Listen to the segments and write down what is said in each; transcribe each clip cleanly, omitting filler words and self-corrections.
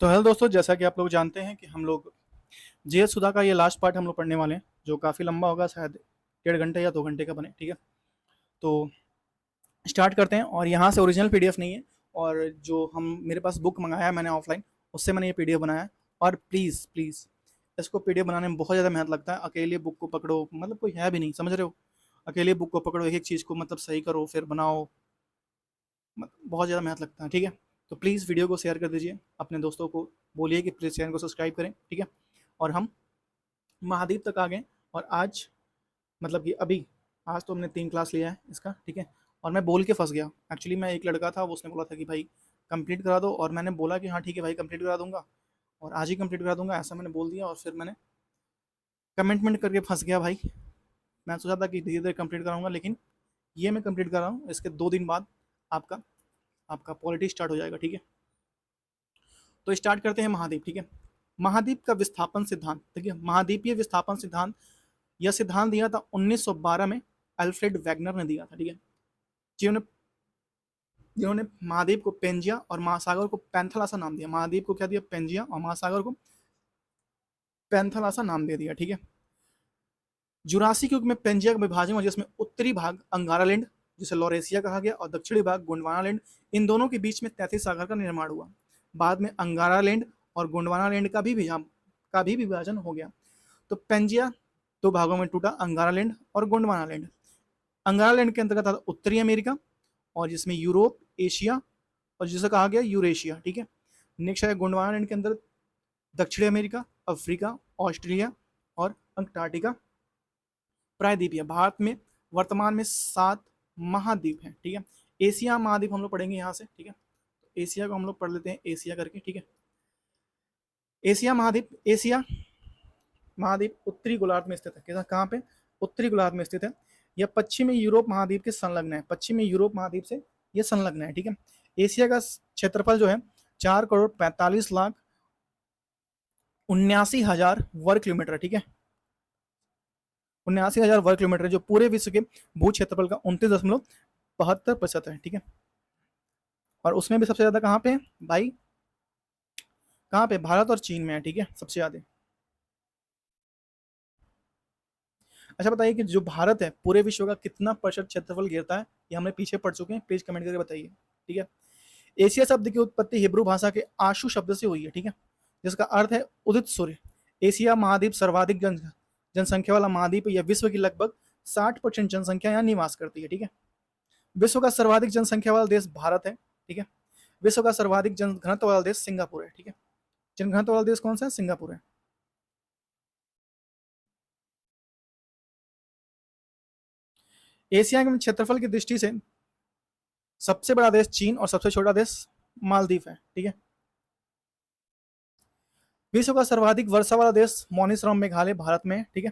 तो हेलो दोस्तों, जैसा कि आप लोग जानते हैं कि हम लोग जीएस सुधा का ये लास्ट पार्ट हम लोग पढ़ने वाले हैं, जो काफ़ी लंबा होगा, शायद 1.5 घंटे या 2 घंटे का बने। ठीक है, तो स्टार्ट करते हैं। और यहाँ से ओरिजिनल पीडीएफ नहीं है, और जो हम मेरे पास बुक मंगाया है मैंने ऑफलाइन, उससे मैंने ये पीडीएफ बनाया है। और प्लीज़ प्लीज़, इसको पीडीएफ बनाने में बहुत ज़्यादा मेहनत लगता है। अकेले बुक को पकड़ो, मतलब कोई है भी नहीं, समझ रहे हो? अकेले बुक को पकड़ो, एक एक चीज़ को मतलब सही करो, फिर बनाओ, बहुत ज़्यादा मेहनत लगता है। ठीक है, तो प्लीज़ वीडियो को शेयर कर दीजिए, अपने दोस्तों को बोलिए कि प्लीज़ चैनल को सब्सक्राइब करें। ठीक है, और हम महाद्वीप तक आ गए। और आज मतलब कि अभी आज तो हमने 3 क्लास लिया है इसका। ठीक है, और मैं बोल के फंस गया। एक्चुअली मैं एक लड़का था, वो उसने बोला था कि भाई कंप्लीट करा दो, और मैंने बोला कि हाँ ठीक है भाई, कंप्लीट करा दूंगा और आज ही कंप्लीट करा दूंगा, ऐसा मैंने बोल दिया। और फिर मैंने कमिटमेंट करके फंस गया भाई। मैं सोचा था कि धीरे धीरे कंप्लीट कराऊंगा, लेकिन ये मैं कंप्लीट कर रहा हूँ। इसके 2 दिन बाद आपका आपका पॉलिटी स्टार्ट हो जाएगा। ठीक है, तो स्टार्ट करते हैं महाद्वीप। ठीक है, महाद्वीप का विस्थापन सिद्धांत। देखिए, महाद्वीपीय विस्थापन सिद्धांत, यह सिद्धांत दिया था 1912 में, अल्फ्रेड वैगनर ने दिया था। ठीक है, जिन्होंने जिन्होंने महाद्वीप को पेंजिया और महासागर को पैंथलासा नाम दिया। महाद्वीप को क्या दिया? पेंजिया, और महासागर को पैंथलासा नाम दे दिया। ठीक है, जुरासिक युग में पेंजिया का विभाजन हुआ, जिसमें उत्तरी भाग अंगारालैंड, जिसे लॉरेशिया कहा गया, और दक्षिणी भाग गोंडवानालैंड, इन दोनों के बीच में 33 सागर का निर्माण हुआ। बाद में अंगारालैंड और गोंडवानालैंड का भी विभाजन हो गया। तो पेंजिया 2 भागों में टूटा, अंगारालैंड और गोंडवानालैंड। अंगारालैंड के अंतर्गत आता उत्तरी अमेरिका, और जिसमें यूरोप, एशिया, और जिसे कहा गया यूरेशिया। ठीक है, नेक्स्ट है गोंडवानालैंड के अंदर दक्षिणी अमेरिका, अफ्रीका, ऑस्ट्रेलिया और अंटार्कटिका प्रायद्वीपीय। भारत में वर्तमान में 7 महाद्वीप हैं। ठीक है, एशिया महाद्वीप हम लोग पढ़ेंगे यहाँ से। ठीक है, तो एशिया को हम लोग पढ़ लेते हैं एशिया करके। ठीक है, एशिया महाद्वीप उत्तरी गोलार्ध में स्थित है। कैसा? कहाँ पे? उत्तरी गोलार्ध में स्थित है। यह पश्चिमी यूरोप महाद्वीप के संलग्न है। पश्चिमी यूरोप महाद्वीप से यह संलग्न है। ठीक है, एशिया का क्षेत्रफल जो है 4,45,79,000 वर्ग किलोमीटर है। ठीक है, 79,000 वर्ग किलोमीटर, जो पूरे विश्व के भू क्षेत्रफल का 29.72% है। ठीक है, और उसमें भी सबसे ज्यादा कहाँ पे है भाई? कहाँ पे? भारत और चीन में है। ठीक है, सबसे ज्यादा। अच्छा बताइए कि जो भारत है, पूरे विश्व का कितना प्रतिशत क्षेत्रफल घेरता है? ये हमने पीछे पढ़ चुके हैं, प्लीज कमेंट करके बताइए। ठीक है, एशिया शब्द की उत्पत्ति हिब्रू भाषा के आशु शब्द से हुई है। ठीक है, जिसका अर्थ है उदित सूर्य। एशिया महाद्वीप सर्वाधिक जनसंख्या वाला महाद्वीप है। यह विश्व की लगभग 60% जनसंख्या यहाँ निवास करती है। ठीक है, विश्व का सर्वाधिक जनसंख्या वाला देश भारत है। ठीक है, विश्व का सर्वाधिक जनघनत्व वाला देश सिंगापुर है। ठीक है, जनघनत्व वाला देश कौन सा है? सिंगापुर है। एशिया के क्षेत्रफल की दृष्टि से सबसे बड़ा देश चीन और सबसे छोटा देश मालदीव है। ठीक है, विश्व का सर्वाधिक वर्षा वाला देश मॉनिसराम मेघालय भारत में है। ठीक है,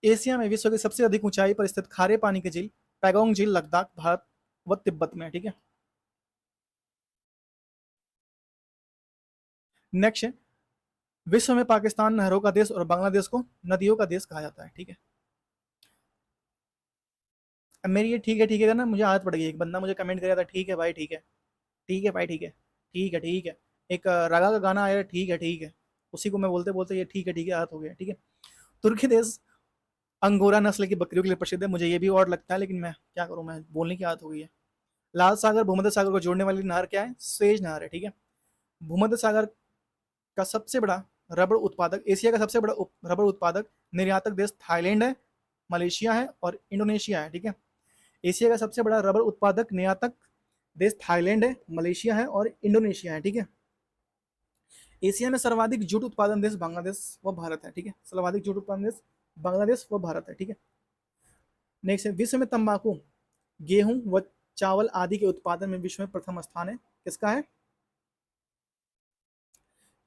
एशिया में विश्व की सबसे अधिक ऊंचाई पर स्थित खारे पानी की झील पैगोंग झील लद्दाख भारत व तिब्बत में है। ठीक है, नेक्स्ट है, विश्व में पाकिस्तान नहरों का देश और बांग्लादेश को नदियों का देश कहा जाता है। ठीक है, अब मेरी ये ठीक है ना, मुझे आदत पड़ गई। एक बंदा मुझे कमेंट कर रहा था, ठीक है भाई ठीक है, ठीक है भाई ठीक है, ठीक है ठीक है। एक रागा का गाना आया, ठीक है, उसी को मैं बोलते बोलते ये ठीक है आदत हो गया। ठीक है, तुर्की देश अंगोरा नस्ल की बकरियों के लिए प्रसिद्ध है। मुझे ये भी और लगता है, लेकिन मैं क्या करूँ, मैं बोलने की आदत हो गई है। लाल सागर भूमध्य सागर को जोड़ने वाली नहर क्या है? स्वेज नहर है। ठीक है, भूमध्य सागर का सबसे बड़ा रबड़ उत्पादक, एशिया का सबसे बड़ा रबड़ उत्पादक निर्यातक देश थाईलैंड है, मलेशिया है और इंडोनेशिया है। ठीक है, एशिया का सबसे बड़ा रबड़ उत्पादक निर्यातक देश थाईलैंड है, मलेशिया है और इंडोनेशिया है। ठीक है, एशिया में सर्वाधिक जूट उत्पादन देश बांग्लादेश व भारत है। ठीक है, सर्वाधिक जूट उत्पादन देश बांग्लादेश व भारत है। ठीक है, नेक्स्ट है, विश्व में तंबाकू, गेहूं व चावल आदि के उत्पादन में विश्व में प्रथम स्थान है। किसका है?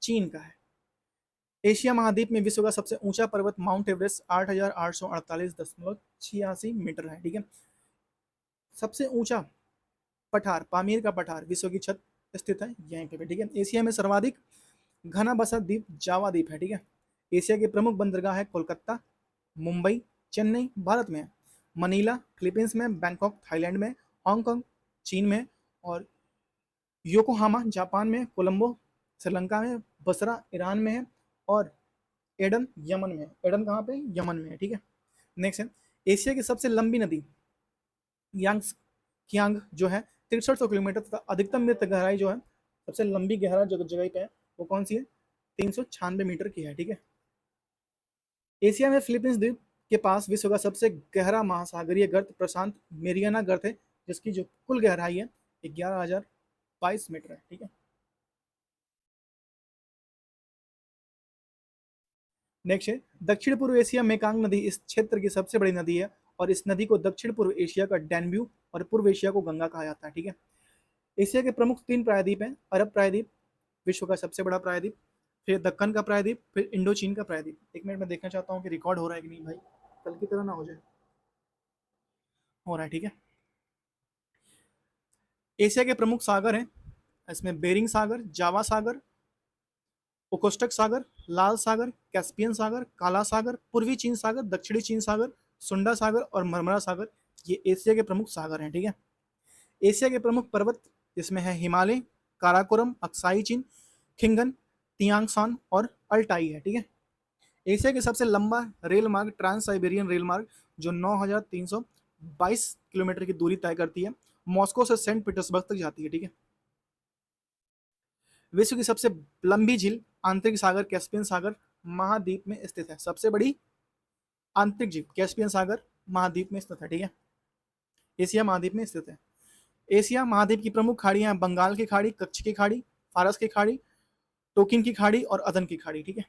चीन का है। एशिया महाद्वीप में विश्व का सबसे ऊंचा पर्वत माउंट एवरेस्ट 8,848.86 मीटर है। ठीक है, सबसे ऊंचा पठार पामीर का पठार विश्व की छत स्थित है यहीं पे। ठीक है, एशिया में सर्वाधिक घना बसा द्वीप जावा द्वीप है। ठीक है, एशिया के प्रमुख बंदरगाह है कोलकाता, मुंबई, चेन्नई भारत में है, मनीला फिलीपींस में, बैंकॉक थाईलैंड में, हांगकांग चीन में और योकोहामा जापान में, कोलंबो श्रीलंका में, बसरा ईरान में है, और एडन यमन में है। एडन कहाँ पे? यमन में है, ठीक है। नेक्स्ट है, एशिया की सबसे लंबी नदी यांग्स कियांग जो है 6300 किलोमीटर तथा अधिकतम मृत गहराई जो है, सबसे लंबी गहरा जगह पे है, वो कौन सी है? 396 मीटर की है, ठीक है। एशिया में फिलीपींस द्वीप के पास विश्व का सबसे गहरा महासागरीय गर्त प्रशांत मेरियाना गर्त है, जिसकी जो कुल गहराई है 11,022 मीटर है, ठीक है। नेक्स्ट है, दक्षिण पूर्व एशिया मेकांग नदी इस क्षेत्र की सबसे बड़ी नदी है, और इस नदी को दक्षिण पूर्व एशिया का डैन्यूब और पूर्व एशिया को गंगा कहा जाता है, ठीक है। एशिया के प्रमुख 3 प्रायद्वीप हैं, अरब प्रायद्वीप विश्व का सबसे बड़ा प्रायद्वीप, फिर दक्कन का प्रायद्वीप, फिर इंडो चीन का प्रायद्वीप। एक मिनट में देखना चाहता हूँ कि रिकॉर्ड हो रहा है कि नहीं भाई, कल की तरह ना हो जाए। हो रहा है, ठीक है। एशिया के प्रमुख सागर हैं, इसमें बेरिंग सागर, जावा सागर, ओकोस्टक सागर, लाल सागर, कैस्पियन सागर, काला सागर, पूर्वी चीन सागर, दक्षिणी चीन सागर, सुंडा सागर और मरमरा सागर, ये एशिया के प्रमुख सागर हैं, ठीक है। एशिया के प्रमुख पर्वत इसमें है हिमालय, काराकोरम, अक्साई चीन, खिंगन, तियांगसान और अल्टाई है, ठीक है। एशिया के सबसे लंबा रेल मार्ग ट्रांस साइबेरियन रेल मार्ग, जो 9,322 किलोमीटर की दूरी तय करती है, मॉस्को से सेंट पीटर्सबर्ग तक जाती है, ठीक है। विश्व की सबसे लंबी झील आंतरिक सागर कैस्पियन सागर महाद्वीप में स्थित है। सबसे बड़ी आंतरिक झील कैस्पियन सागर महाद्वीप में स्थित है, ठीक है। एशिया महाद्वीप में स्थित है। एशिया महाद्वीप की प्रमुख खाड़ियां बंगाल की खाड़ी, कच्छ की खाड़ी, फारस की खाड़ी, टोकिन की खाड़ी और अदन की खाड़ी, ठीक है।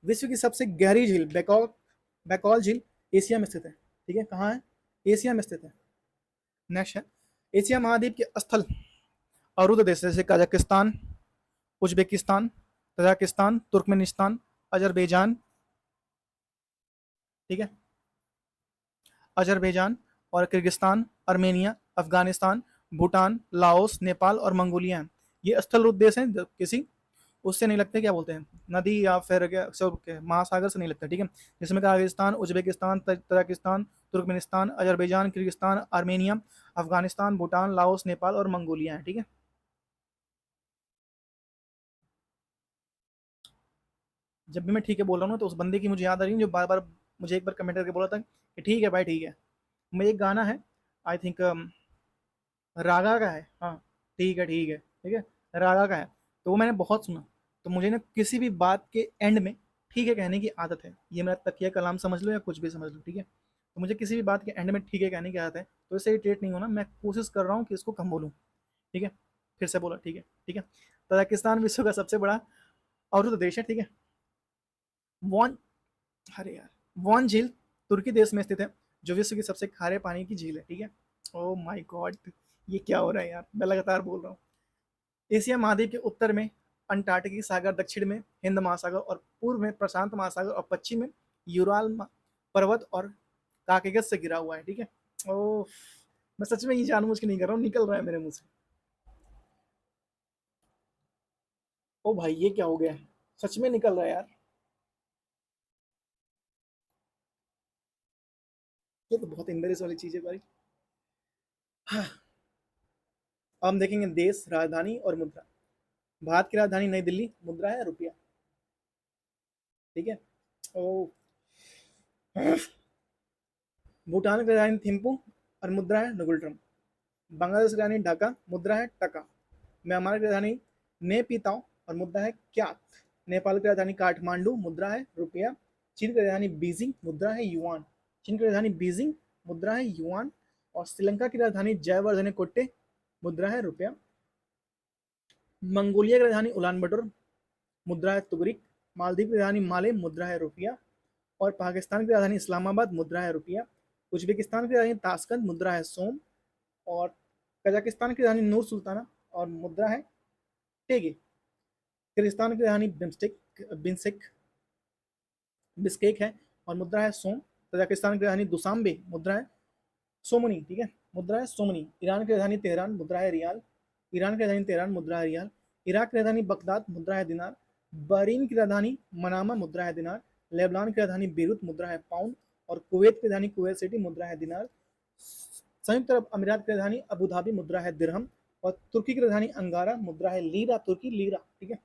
विश्व की सबसे गहरी झील बैकॉल झील एशिया में स्थित है, ठीक है। कहाँ है? एशिया में स्थित है। नेक्स्ट है, एशिया महाद्वीप के स्थल अवरुद्ध देश जैसे Kazakhstan, Uzbekistan, Tajikistan, Turkmenistan, Azerbaijan, ठीक है, अजरबैजान और Kyrgyzstan, Armenia, Afghanistan, Bhutan, Laos, Nepal और मंगोलिया हैं। ये स्थल देश हैं, किसी उससे नहीं लगते, क्या बोलते हैं, नदी या फिर महासागर से नहीं लगता, ठीक है। जिसमें Kazakhstan, Uzbekistan, Tajikistan, Turkmenistan, Azerbaijan, Kyrgyzstan, Armenia, Afghanistan, Bhutan, Laos, Nepal और मंगोलिया है, ठीक है। जब भी मैं ठीक है बोल रहा हूँ ना, तो उस बंदे की मुझे याद आ रही है जो बार बार मुझे एक बार कमेंट करके बोला था कि ठीक है भाई ठीक है। मैं एक गाना है, आई थिंक रागा का है, हाँ, ठीक है ठीक है ठीक है, रागा का है। तो वो मैंने बहुत सुना। तो मुझे ना किसी भी बात के एंड में ठीक है कहने की आदत है। ये मेरा तकिया कलाम समझ लो या कुछ भी समझ लो, ठीक है। तो मुझे किसी भी बात के एंड में ठीक है कहने की आदत है, तो इससे इरिटेट नहीं होना। मैं कोशिश कर रहा हूँ कि इसको कम बोलूँ, ठीक है। फिर से बोला, ठीक है ठीक है। तजाकिस्तान विश्व का सबसे बड़ा अवरुद्ध देश है, ठीक है। वॉन अरे यार, वॉन झील तुर्की देश में स्थित है, जो विश्व की सबसे खारे पानी की झील है, ठीक है। ओ माय गॉड, ये क्या हो रहा है यार, मैं लगातार बोल रहा हूँ। एशिया महाद्वीप के उत्तर में अंटार्कटिक सागर, दक्षिण में हिंद महासागर और पूर्व में प्रशांत महासागर और पश्चिम में पर्वत और काकेगस से घिरा हुआ है, ठीक है। ओ, मैं सच में ये जानबूझ के नहीं कर रहा हूँ, निकल रहा है मेरे मुंह से। ओ भाई, ये क्या हो गया, सच में निकल रहा है यार। ये तो बहुत एम्बेरस वाली चीज है भाई। हाँ, अब हम देखेंगे देश, राजधानी और मुद्रा। भारत की राजधानी नई दिल्ली, मुद्रा है रुपया, ठीक है। ओ, भूटान की राजधानी थिम्पू और मुद्रा है नुगुल्ट्रम। बांग्लादेश की राजधानी ढाका, मुद्रा है टका। म्यांमार की राजधानी नेपिताओ और मुद्रा है क्यात। नेपाल की राजधानी काठमांडू, मुद्रा है रुपया। चीन की राजधानी बीजिंग, मुद्रा है युआन। चीन की राजधानी बीजिंग, मुद्रा है युआन। और श्रीलंका की राजधानी जयवर्धने कोट्टे, मुद्रा है रुपया। मंगोलिया की राजधानी उलान बटोर, मुद्रा है तुगरिक। मालदीव की राजधानी माले, मुद्रा है रुपया। और पाकिस्तान की राजधानी इस्लामाबाद, मुद्रा है रुपया। उज्बेकिस्तान की राजधानी ताशकंद, मुद्रा है सोम। और कजाकिस्तान की राजधानी नूर सुल्ताना और मुद्रा है टेगे। किर्गिस्तान की राजधानी बिम्स्टेक बिस्केक है और मुद्रा है सोम। तजाकिस्तान की राजधानी दुशांबे, मुद्रा है सोमनी, ठीक है, मुद्रा है सोमनी। ईरान की राजधानी तेहरान, मुद्रा है रियाल। ईरान की राजधानी तेहरान, मुद्रा है रियाल। इराक की राजधानी बगदाद, मुद्रा है दिनार। बहरीन की राजधानी मनामा, मुद्रा है दिनार। लेबनान की राजधानी बेरूत, मुद्रा है पाउंड। और कुवैत की राजधानी कुवैत सिटी, मुद्रा है दिनार। संयुक्त अरब अमीरात की राजधानी अबू धाबी, मुद्रा है दिरहम। और तुर्की की राजधानी अंगारा, मुद्रा है लीरा, तुर्की लीरा, ठीक है।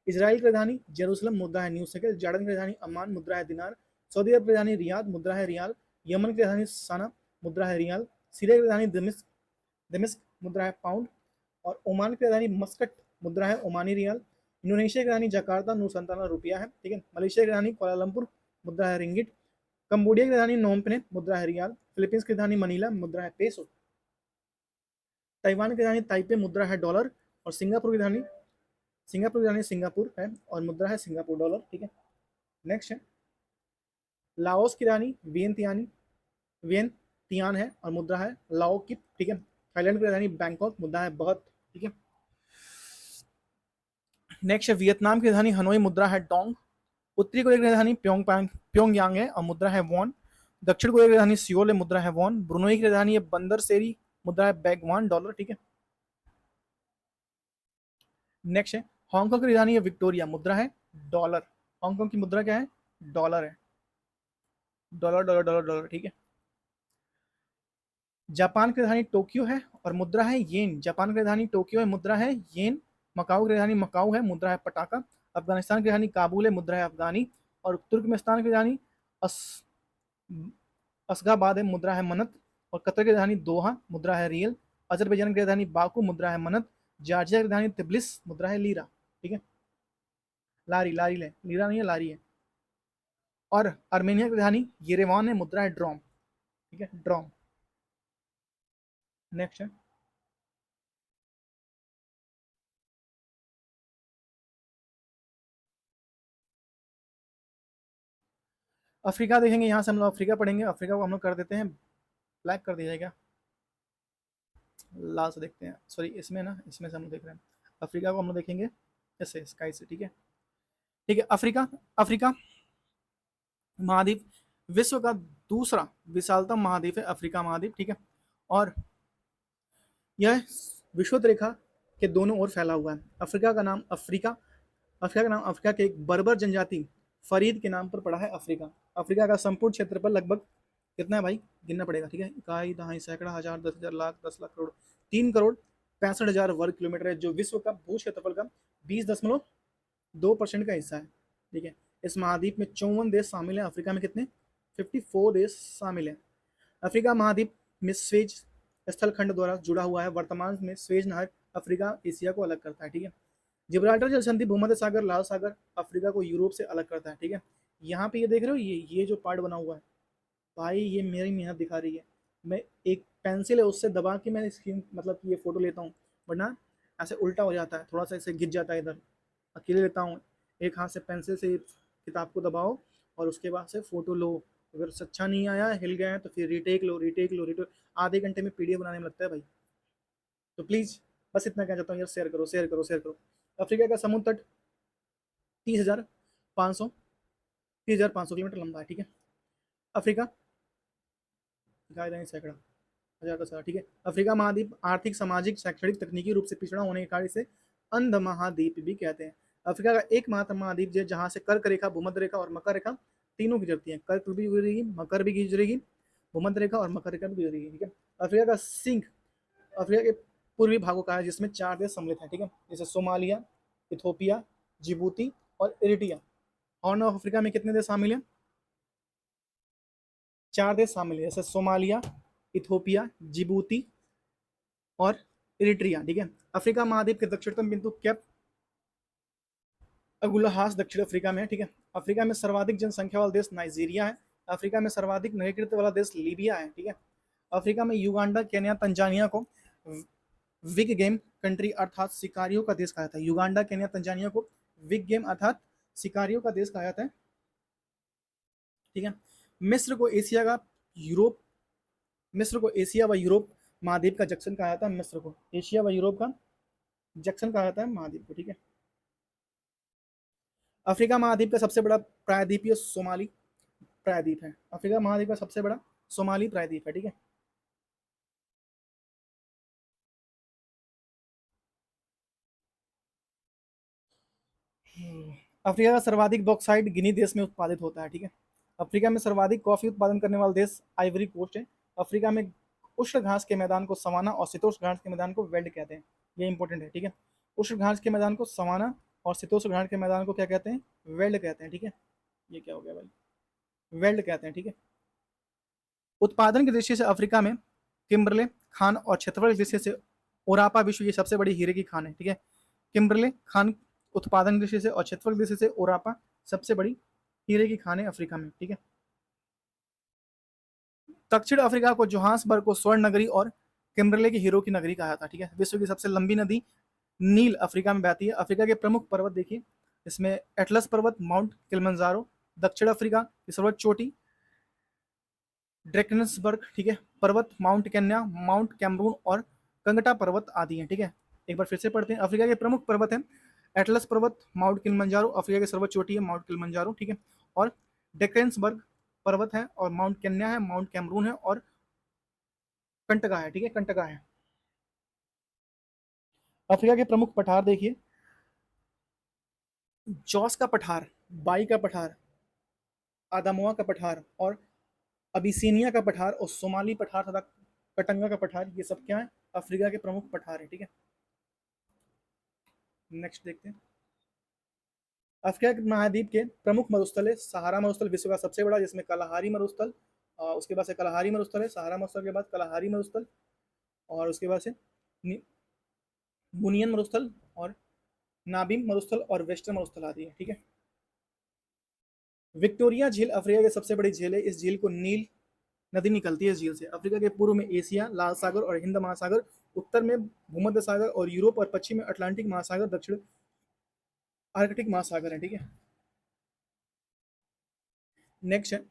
इजराइल की राजधानी जेरूसलम, मुद्रा है न्यू शेकेल। जॉर्डन की राजधानी अम्मान, मुद्रा है दिनार। सऊदी अरब की राजधानी रियाद, मुद्रा है रियाल। यमन की राजधानी सना, मुद्रा है रियाल। सीरिया की राजधानी दमिश्क, दमिश्क, मुद्रा है पाउंड। और ओमान की राजधानी मस्कट, मुद्रा है ओमानी रियाल। इंडोनेशिया की राजधानी जकार्ता, नूर रुपया है, ठीक है। मलेशिया की राजधानी कोलालमपुर, मुद्रा है रिंगिट। कंबोडिया की राजधानी नोम पेने, मुद्रा है रियाल। फिलीपींस की राजधानी मनीला, मुद्रा है पेसो। ताइवान की राजधानी ताइपे, मुद्रा है डॉलर। और सिंगापुर की राजधानी सिंगापुर है और मुद्रा है सिंगापुर डॉलर, ठीक है। नेक्स्ट है लाओस की रानी वियन तियान है और मुद्रा है लाओ किप, ठीक है। थाईलैंड की राजधानी बैंकॉक, मुद्रा है बहुत, ठीक है। नेक्स्ट है वियतनाम की राजधानी हनोई, मुद्रा है डोंग। उत्तरी कोरिया की राजधानी प्योंगयांग है और मुद्रा है वॉन। दक्षिण कोरिया की राजधानी सियोल है, मुद्रा है वॉन। ब्रुनोई की राजधानी है बंदर सेरी, मुद्रा है बैगवान डॉलर, ठीक है। नेक्स्ट है हांगकांग की राजधानी है विक्टोरिया, मुद्रा है डॉलर। हांगकांग की मुद्रा क्या है? डॉलर है। डॉलर डॉलर डॉलर डॉलर, ठीक है। जापान की राजधानी टोक्यो है और मुद्रा है येन। जापान की राजधानी टोक्यो है, मुद्रा है येन। मकाऊ की राजधानी मकाऊ है, मुद्रा है पटाका। अफगानिस्तान की राजधानी काबुल है, मुद्रा है अफगानी। और तुर्कमेनिस्तान की राजधानी अस असगाबाद है, मुद्रा है मनत। और कतर की राजधानी दोहा, मुद्रा है रियल। अजरबैजान की राजधानी बाकू, मुद्रा है मनत। जॉर्जिया की राजधानी तिब्लिस, मुद्रा है लीरा, ठीक है। लारी लारी है, लीरा नहीं है, लारी है। और आर्मेनिया की राजधानी येरेवान है, मुद्रा है ड्रॉम, ठीक है, ड्रॉम। नेक्स्ट है अफ्रीका, देखेंगे यहाँ से हम लोग अफ्रीका पढ़ेंगे। अफ्रीका को हम लोग कर देते हैं ब्लैक, कर दिया जाएगा लाल से। देखते हैं, सॉरी इसमें ना, इसमें से हम लोग देख रहे हैं अफ्रीका को हम लोग देखेंगे ऐसे स्काई से, ठीक है। ठीक है, अफ्रीका। अफ्रीका महाद्वीप विश्व का दूसरा विशालतम महाद्वीप है अफ्रीका महाद्वीप, ठीक है। और यह विषुवत रेखा के दोनों ओर फैला हुआ है। अफ्रीका का नाम अफ्रीका के एक बर्बर जनजाति फरीद के नाम पर पड़ा है अफ्रीका। अफ्रीका का संपूर्ण क्षेत्रफल लगभग कितना है भाई, गिनना पड़ेगा, ठीक है। इकाई, दहाई, सैकड़ा, हजार, 10,000, लाख, 10 लाख, करोड़। 3,65,00,000 वर्ग किलोमीटर है, जो विश्व का भू क्षेत्रफल का 20.2% का हिस्सा है, ठीक है। इस महाद्वीप में 54 देश शामिल हैं। अफ्रीका में कितने? 54 देश शामिल हैं। अफ्रीका महाद्वीप में स्वेज स्थल खंड द्वारा जुड़ा हुआ है। वर्तमान में स्वेज नहर अफ्रीका एशिया को अलग करता है, ठीक है। जिब्राल्टर जल संधि भूमध्य सागर, लाल सागर अफ्रीका को यूरोप से अलग करता है, ठीक है। यहाँ पे ये देख रहे हो, ये जो पार्ट बना हुआ है भाई, ये मेरी मेहनत दिखा रही है। मैं एक पेंसिल है उससे दबा के मैं इसकी मतलब ये फोटो लेता हूँ, वरना ऐसे उल्टा हो जाता है, थोड़ा सा ऐसे गिर जाता है इधर। अकेले लेता हूँ, एक हाथ से पेंसिल से किताब को दबाओ और उसके बाद से फोटो लो। अगर अच्छा नहीं आया, हिल गया है, तो फिर रीटेक लो, रीटेक लो, रीटेक। आधे घंटे में पीडीएफ बनाने में लगता है भाई। तो प्लीज़ बस इतना कहना चाहता हूँ यार, शेयर करो, शेयर करो, शेयर करो। अफ्रीका का समुद्र तट 30,500 किलोमीटर लंबा है, ठीक है। अफ्रीका सैकड़ा, हजार का सैकड़ा, ठीक है। अफ्रीका महाद्वीप आर्थिक, सामाजिक, शैक्षणिक, तकनीकी रूप से पिछड़ा होने के कारण इसे अंध महाद्वीप भी कहते हैं। अफ्रीका का एकमात्र महाद्वीप है जहाँ से कर्क रेखा, भूमध्य रेखा और मकर रेखा तीनों गुजरती है। कर्क भी गुजरेगी, मकर भी गुजरेगी, भूमध्य रेखा और मकर रेखा भी गुजरेगी, ठीक है। अफ्रीका का सिंह अफ्रीका के पूर्वी भागों का है, जिसमें 4 देश सम्मिलित हैं, ठीक है। जैसे सोमालिया, इथोपिया, जिबूती और इरिट्रिया। हॉर्न ऑफ अफ्रीका में कितने देश शामिल हैं? 4 देश शामिल हैं, जैसे सोमालिया, इथोपिया, जिबूती और इरिट्रिया, ठीक है। अफ्रीका महाद्वीप के दक्षिणतम बिंदु कैप अगुल्हास दक्षिण अफ्रीका में है, ठीक है। अफ्रीका में सर्वाधिक जनसंख्या वाला देश नाइजीरिया है। अफ्रीका में सर्वाधिक नागरिकता वाला देश लीबिया है, ठीक है। अफ्रीका में युगांडा, केन्या, तंजानिया को विग गेम कंट्री अर्थात शिकारियों का देश कहा जाता है। युगांडा, केन्या, तंजानिया को विग गेम अर्थात शिकारियों का देश कहा जाता है, ठीक है। मिस्र को एशिया का यूरोप मिस्र को एशिया व यूरोप महाद्वीप का जंक्शन कहा जाता है। मिस्र को एशिया व यूरोप का जंक्शन कहा जाता है महाद्वीप को, ठीक है। अफ्रीका महाद्वीप का सबसे बड़ा प्रायद्वीपीय सोमाली प्रायद्वीप है। अफ्रीका महाद्वीप का सबसे बड़ा सोमाली प्रायद्वीप है, ठीक है। अफ्रीका का सर्वाधिक बॉक्साइट गिनी देश में उत्पादित होता है, ठीक है। अफ्रीका में सर्वाधिक कॉफी उत्पादन करने वाला देश आइवरी कोस्ट है। अफ्रीका में उष्ण घास के मैदान को सवाना और शीतोष्ण घास के मैदान को वेल्ड कहते हैं। ये इंपॉर्टेंट है, ठीक है। उष्ण घास के मैदान को सवाना और शीतोष्ण घास के मैदान को क्या कहते हैं? वेल्ड कहते हैं, ठीक है। ये क्या हो गया भाई? वेल्ड कहते हैं, ठीक है। उत्पादन की दृष्टि से अफ्रीका में किम्बरले खान और क्षेत्रफल की दृष्टि से ओरापा विश्व की सबसे बड़ी हीरे की खान है, ठीक है। किम्बरले खान उत्पादन की दृष्टि से और क्षेत्रफल की दृष्टि से ओरापा सबसे बड़ी हीरे की खान है अफ्रीका में, ठीक है। दक्षिण अफ्रीका को जोहान्सबर्ग को स्वर्ण नगरी और किम्बरले की हीरो की नगरी कहा था, ठीक है। विश्व की सबसे लंबी नदी नील अफ्रीका में बहती है। अफ्रीका के प्रमुख पर्वत देखिए, इसमें एटलस पर्वत, माउंट किलिमंजारो, दक्षिण अफ्रीका की सर्वोच्च चोटी ड्रेकनसबर्ग, ठीक है, पर्वत, माउंट केन्या, माउंट कैमरून और कंगटा पर्वत आदि हैं, ठीक है। एक बार फिर से पढ़ते हैं। अफ्रीका के प्रमुख पर्वत हैं एटलस पर्वत, माउंट किलिमंजारो, अफ्रीका की सर्वोच्च चोटी है माउंट किलिमंजारो, ठीक है, और डेक्कनसबर्ग पर्वत है, और माउंट केन्या है, माउंट कैमरून है, और कंटका है, ठीक है, कंटका है। अफ्रीका के प्रमुख पठार देखिए, जॉस का पठार, बाई का पठार, आदामुआ का पठार और अबिसीनिया का पठार और सोमाली पठार तथा कटंगा का पठार, ये सब क्या है? अफ्रीका के प्रमुख पठार है, ठीक है। नेक्स्ट देखते हैं। अफ्रीका महाद्वीप के प्रमुख मरुस्थल है सहारा मरुस्थल, विश्व का सबसे बड़ा, जिसमें कलाहारी मरुस्थल, उसके बाद से कलाहारी मरुस्थल है, सहारा मरुस्थल के बाद कलाहारी मरुस्थल, और उसके बाद से बुनियन मरुस्थल और नाबिम मरुस्थल और वेस्टर्न मरुस्थल आदि है, ठीक है। विक्टोरिया झील अफ्रीका की सबसे बड़ी झील है। इस झील को नील नदी निकलती है इस झील से। अफ्रीका के पूर्व में एशिया, लाल सागर और हिंद महासागर, उत्तर में भूमध्य सागर और यूरोप, और पश्चिम में अटलांटिक महासागर, दक्षिण आर्कटिक महासागर है, ठीक है। नेक्स्ट है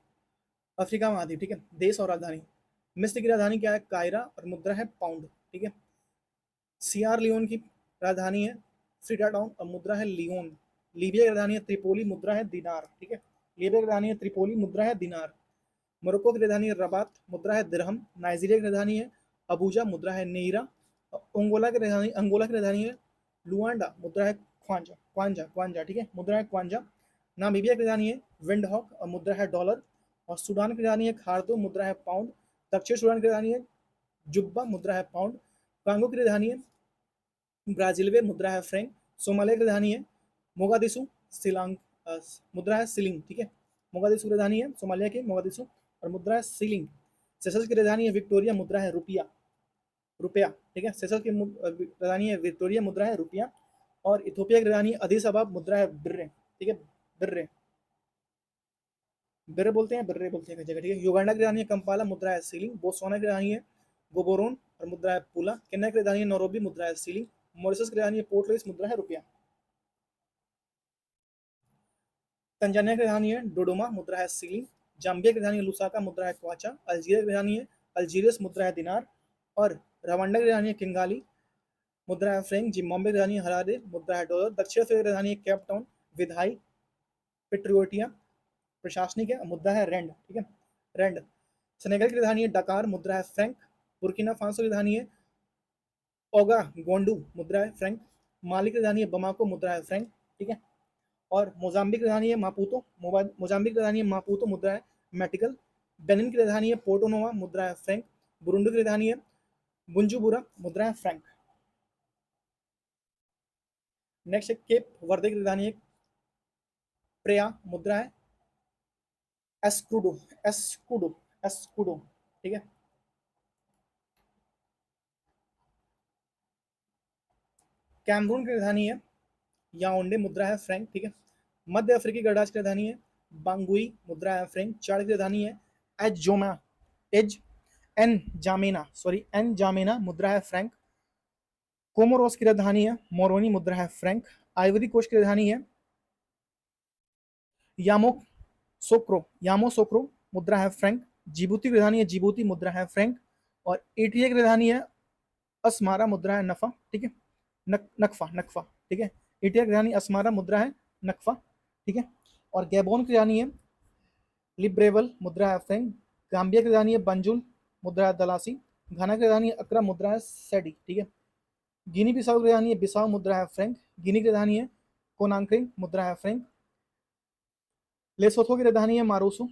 अफ्रीका महाद्वीप, ठीक है। देश और राजधानी, मिस्र की राजधानी क्या है? कायरा, और मुद्रा है पाउंड, ठीक है। सियार लियोन की राजधानी है फ्रीडा टाउन और मुद्रा है लियोन। लीबिया की राजधानी है त्रिपोली, मुद्रा है दिनार, ठीक है। लीबिया की राजधानी है त्रिपोली, मुद्रा है दिनार। मोरक्को की राजधानी है रबात, मुद्रा है दिरहम। नाइजीरिया की राजधानी है अबूजा, मुद्रा है नेयरा। अंगोला की राजधानी है लुआंडा, मुद्रा है ख्वांजा क्वांजा क्वांजा, ठीक है, मुद्रा है क्वांजा। नामीबिया की राजधानी है विंडहॉक और मुद्रा है डॉलर। और सूडान की राजधानी है खार्तूम, मुद्रा है पाउंड। दक्षिण सूडान की राजधानी है जुब्बा, मुद्रा है पाउंड। कांगो की राजधानी है ब्राजीलवे, मुद्रा है फ्रैंक। सोमालिया की राजधानी है मोगादिशु, सिलांग, मुद्रा है सिलिंग, ठीक है। मोगादिशु की राजधानी है सोमालिया की मोगादिशु और मुद्रा है सिलिंग। सेशल्स की राजधानी है विक्टोरिया, मुद्रा है रुपया, रुपया, ठीक है। सेशल्स की राजधानी है विक्टोरिया, मुद्रा है रुपया। और इथोपिया की राजधानी है अदीस अबाब, मुद्रा है बिर्रे, ठीक है, बिर्रे, बिर्रे बोलते हैं, बिर्रे बोलते हैं कई जगह, ठीक है। युगांडा की राजधानी है कंपाला, मुद्रा है सीलिंग। बोत्सवाना की राजधानी है गोबोरोन और मुद्रा है पुला। केन्या की राजधानी है नैरोबी, मुद्रा है सीलिंग। मॉरिशस की राजधानी है पोर्ट लुइस, मुद्रा है रुपया। तंजानिया की राजधानी है डोडोमा, मुद्रा है सीलिंग। जाम्बिया की राजधानी है लुसाका, मुद्रा है क्वाचा। अल्जीरिया की राजधानी है अल्जीरियस, मुद्रा है दिनार। और रवांडा की राजधानी है किंगाली, मुद्रा है फ्रैंक। जिम्बाब्वे की राजधानी है हरारे, मुद्रा है डॉलर। दक्षिण अफ्रीका की राजधानी है केप टाउन, विधाई पेट्रियोटिया प्रशासनिक है, मुद्रा है रैंड, ठीक है, रैंड। सेनेगल की राजधानी है डकार, मुद्रा है फ्रैंक। बुर्किना फासो की राजधानी है ओगा गोंडू, मुद्रा है फ्रैंक। माली की राजधानी है बमाको, मुद्रा है फ्रैंक, ठीक है। और मोजाम्बिक की राजधानी है मापूतो, मोजाम्बिक की राजधानी है मापूतो, मुद्रा है मेटिकल। बेनिन की राजधानी है पोर्टो नोवा, मुद्रा है फ्रैंक। बुरुंडी की राजधानी है बुंजुबुरा, मुद्रा है फ्रैंक। नेक्स्ट है केप वर्दे की राजधानी है प्रेया, मुद्रा है एस्कुडो, एस्कुडो, एस्कुडो, ठीक है। कैमरून की राजधानी है याओंडे, मुद्रा है फ्रैंक, ठीक है। मध्य अफ्रीकी गणराज्य की राजधानी है बांगुई, मुद्रा है फ्रैंक। चाड की राजधानी है एज एज N'Djamena, sorry N'Djamena, मुद्रा है फ्रैंक। कोमोरोस की राजधानी है मोरोनी, मुद्रा है फ्रैंक। आइवरी कोस्ट की राजधानी है यामो सोक्रो, मुद्रा है फ्रैंक। जिबूती की राजधानी है जिबूती, मुद्रा है फ्रैंक। और एटीए की राजधानी है असमारा, मुद्रा है नफा, ठीक है, नकफा, ठीक है। एटीए की राजधानी असमारा, मुद्रा है नकफा, ठीक है। और गैबोन की राजधानी है लिब्रेवल, मुद्रा है फ्रैंक। गाम्बिया की राजधानी है बंजुल, मुद्रा है दलासी। घाना की राजधानी है अकरा, मुद्रा है सेडी, ठीक है। गिनी बिसाऊ की राजधानी है बिसाऊ, मुद्रा है फ्रैंक। गिनी की राजधानी है कोनाक्री, मुद्रा है फ्रैंक। लेसोथो की राजधानी है मारूसू,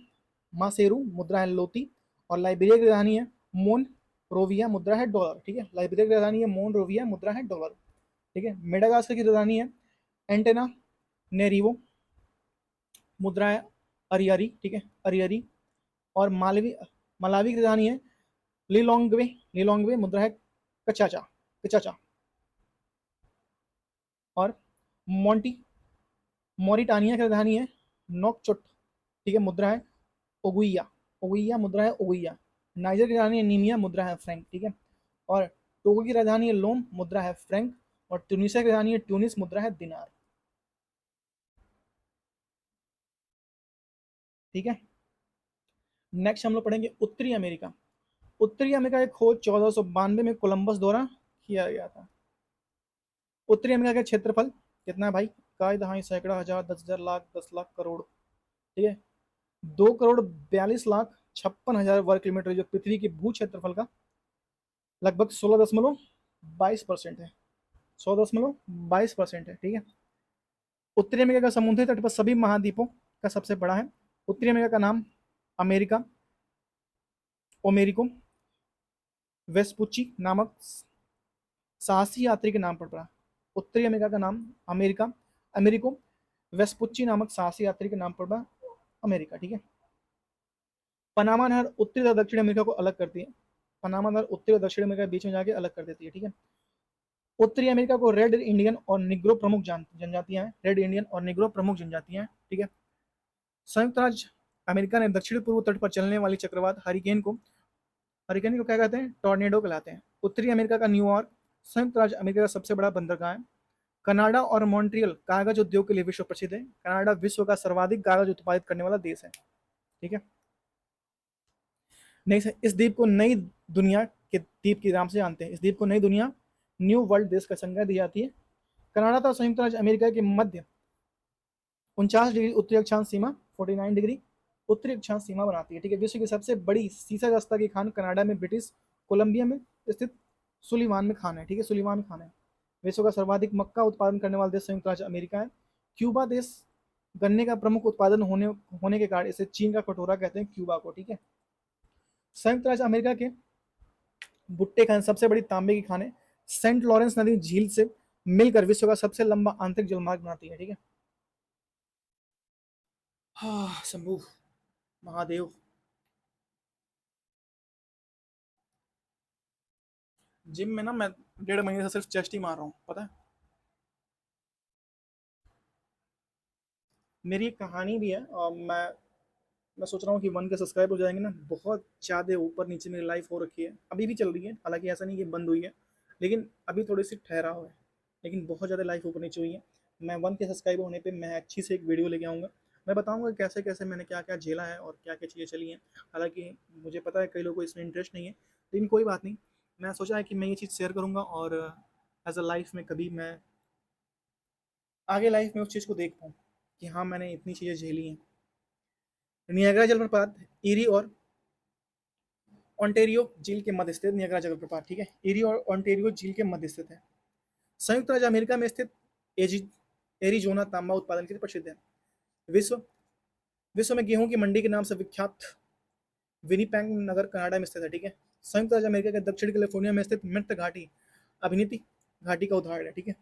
मासेरू, मुद्रा है लोती। और लाइबेरिया की राजधानी है मोन रोविया मुद्रा है डॉलर, ठीक है। लाइबेरिया की राजधानी है मोनरोविया, मुद्रा है डॉलर, ठीक है। मेडागास्कर की राजधानी है एंटेना नेरिवो, मुद्रा है अरियरी, ठीक है, अरियरी। और मालवी मलावी की राजधानी है लिलोंग्वे, लिलोंग्वे, मुद्रा है कचाचा, कचाचा। और मोंटी मोरिटानिया की राजधानी है नोकचोट, ठीक है, मुद्रा है ओगुइया, ओगुइया, मुद्रा है ओगुइया। नाइजर की राजधानी है नीमिया, मुद्रा है फ्रैंक, ठीक है। और टोगो की राजधानी है लोम, मुद्रा है फ्रैंक। और ट्यूनिसिया की राजधानी है ट्यूनिस, मुद्रा है दिनार, ठीक है। नेक्स्ट हम लोग पढ़ेंगे उत्तरी अमेरिका। उत्तरी अमेरिका की खोज 1492 में कोलंबस द्वारा किया गया था। उत्तरी अमेरिका का क्षेत्रफल कितना है भाई? काय दहाई सैकड़ा हजार 10,000 लाख 10 लाख करोड़, ठीक है। 2,42,56,000 वर्ग किलोमीटर जो पृथ्वी के भू क्षेत्रफल का लगभग 16.22% है, 16.22% है, ठीक है। उत्तरी अमेरिका का समुद्री तट पर सभी महाद्वीपों का सबसे बड़ा है। उत्तरी अमेरिका का नाम अमेरिका ओमेरिको वेस्पुची नामक साहसी यात्री के नाम पर पड़ा। उत्तरी अमेरिका का नाम अमेरिका अमेरिको वेस्पुची नामक साहसी यात्री के नाम पर पड़ा अमेरिका, ठीक है। पनामा नहर उत्तरी और दक्षिण अमेरिका को अलग करती है। पनामा नहर उत्तरी और दक्षिण अमेरिका के बीच में जाके अलग कर देती है, ठीक है। उत्तरी अमेरिका को रेड इंडियन और निग्रो प्रमुख जनजातियां हैं, रेड इंडियन और निग्रो प्रमुख जनजातियां हैं, ठीक है। संयुक्त राज्य अमेरिका ने दक्षिण पूर्व तट पर चलने वाली चक्रवात हरिकेन को क्या कहते हैं? टॉर्नेडो कहलाते हैं। उत्तरी अमेरिका का न्यूयॉर्क संयुक्त राज्य अमेरिका का सबसे बड़ा बंदरगाह है। कनाडा और मॉन्ट्रियल कागज उद्योग के लिए विश्व प्रसिद्ध है। कनाडा विश्व का सर्वाधिक कागज उत्पादित करने वाला देश है, ठीक है। इस द्वीप को नई दुनिया के द्वीप के नाम से जानते हैं। इस द्वीप को नई दुनिया न्यू वर्ल्ड देश का संज्ञा दी जाती है। कनाडा तथा संयुक्त राज्य अमेरिका के मध्य 49 डिग्री उत्तरी अक्षांश सीमा 49 डिग्री उत्तरी अक्षांश सीमा बनाती है, ठीक है। विश्व की सबसे बड़ी सीसा जस्ता की खान कनाडा में ब्रिटिश कोलंबिया में स्थित सुलिवान में खान है, ठीक है, सुलिवान खान है। विश्व का सर्वाधिक मक्का उत्पादन करने वाला देश संयुक्त राज्य अमेरिका है। क्यूबा देश गन्ने का प्रमुख उत्पादन होने के कारण इसे चीन का कटोरा कहते हैं, क्यूबा को, ठीक है। संयुक्त राज्य अमेरिका के भुट्टे खान सबसे बड़ी तांबे की खान है। सेंट लॉरेंस नदी झील से मिलकर विश्व का सबसे लंबा आंतरिक जलमार्ग बनाती है, ठीक है। हाँ शंभू महादेव। जिम में ना मैं 1.5 महीने से सिर्फ चेस्ट ही मार रहा हूँ, पता है। मेरी एक कहानी भी है और मैं सोच रहा हूँ कि 1 के सब्सक्राइब हो जाएंगे ना, बहुत ज़्यादा ऊपर नीचे मेरी लाइफ हो रखी है, अभी भी चल रही है, हालांकि ऐसा नहीं कि बंद हुई है, लेकिन अभी थोड़ी सी ठहराव है, लेकिन बहुत ज़्यादा लाइफ ऊपर नीचे हुई है। मैं 1 के सब्सक्राइब होने पे मैं अच्छी से एक वीडियो लेके आऊँगा। मैं बताऊँगा कैसे कैसे मैंने क्या क्या झेला है और क्या क्या चीज़ें चली हैं। हालांकि मुझे पता है कई लोगों को इसमें इंटरेस्ट नहीं है, लेकिन कोई बात नहीं। मैं सोचा है कि मैं ये चीज़ शेयर करूँगा और एज अ लाइफ में कभी मैं आगे लाइफ में उस चीज़ को देख पाऊँ कि हाँ मैंने इतनी चीज़ें झेली हैं। नियाग्रा जलप्रपात ईरी और ओंटेरियो झील के मध्य स्थित नियाग्रा जलप्रपात, ठीक है, ईरी और ओंटेरियो झील के मध्य स्थित है। संयुक्त राज्य अमेरिका में स्थित एरिजोना तांबा उत्पादन के लिए प्रसिद्ध है। विश्व विश्व में गेहूं की मंडी के नाम से विख्यात विनीपेग नगर कनाडा में स्थित है, ठीक है। संयुक्त राज्य अमेरिका के दक्षिण कैलिफोर्निया में स्थित मृत घाटी अभिनीति घाटी का उदाहरण है, ठीक है।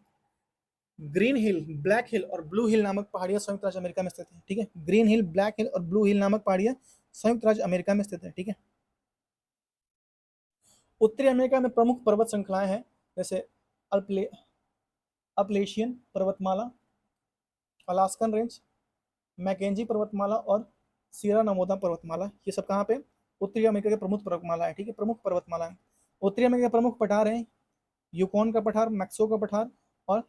ग्रीन हिल, ब्लैक हिल और ब्लू हिल नामक पहाड़ियां संयुक्त राज्य अमेरिका में स्थित है, ठीक है। ग्रीन हिल, ब्लैक हिल और ब्लू हिल नामक पहाड़ियां संयुक्त राज्य अमेरिका में स्थित है, ठीक है। उत्तरी अमेरिका में प्रमुख पर्वत श्रृंखलाएं हैं, जैसे अल्पले अपलेशियन पर्वतमाला, अलास्कन रेंज, मैकेंजी पर्वतमाला और सियरा नमोदा पर्वतमाला। ये सब कहाँ पे? उत्तरी अमेरिका के प्रमुख पर्वतमाला है, ठीक है, प्रमुख पर्वतमाला है। उत्तरी अमेरिका के प्रमुख पठार हैं यूकॉन का पठार, मैक्सो का पठार और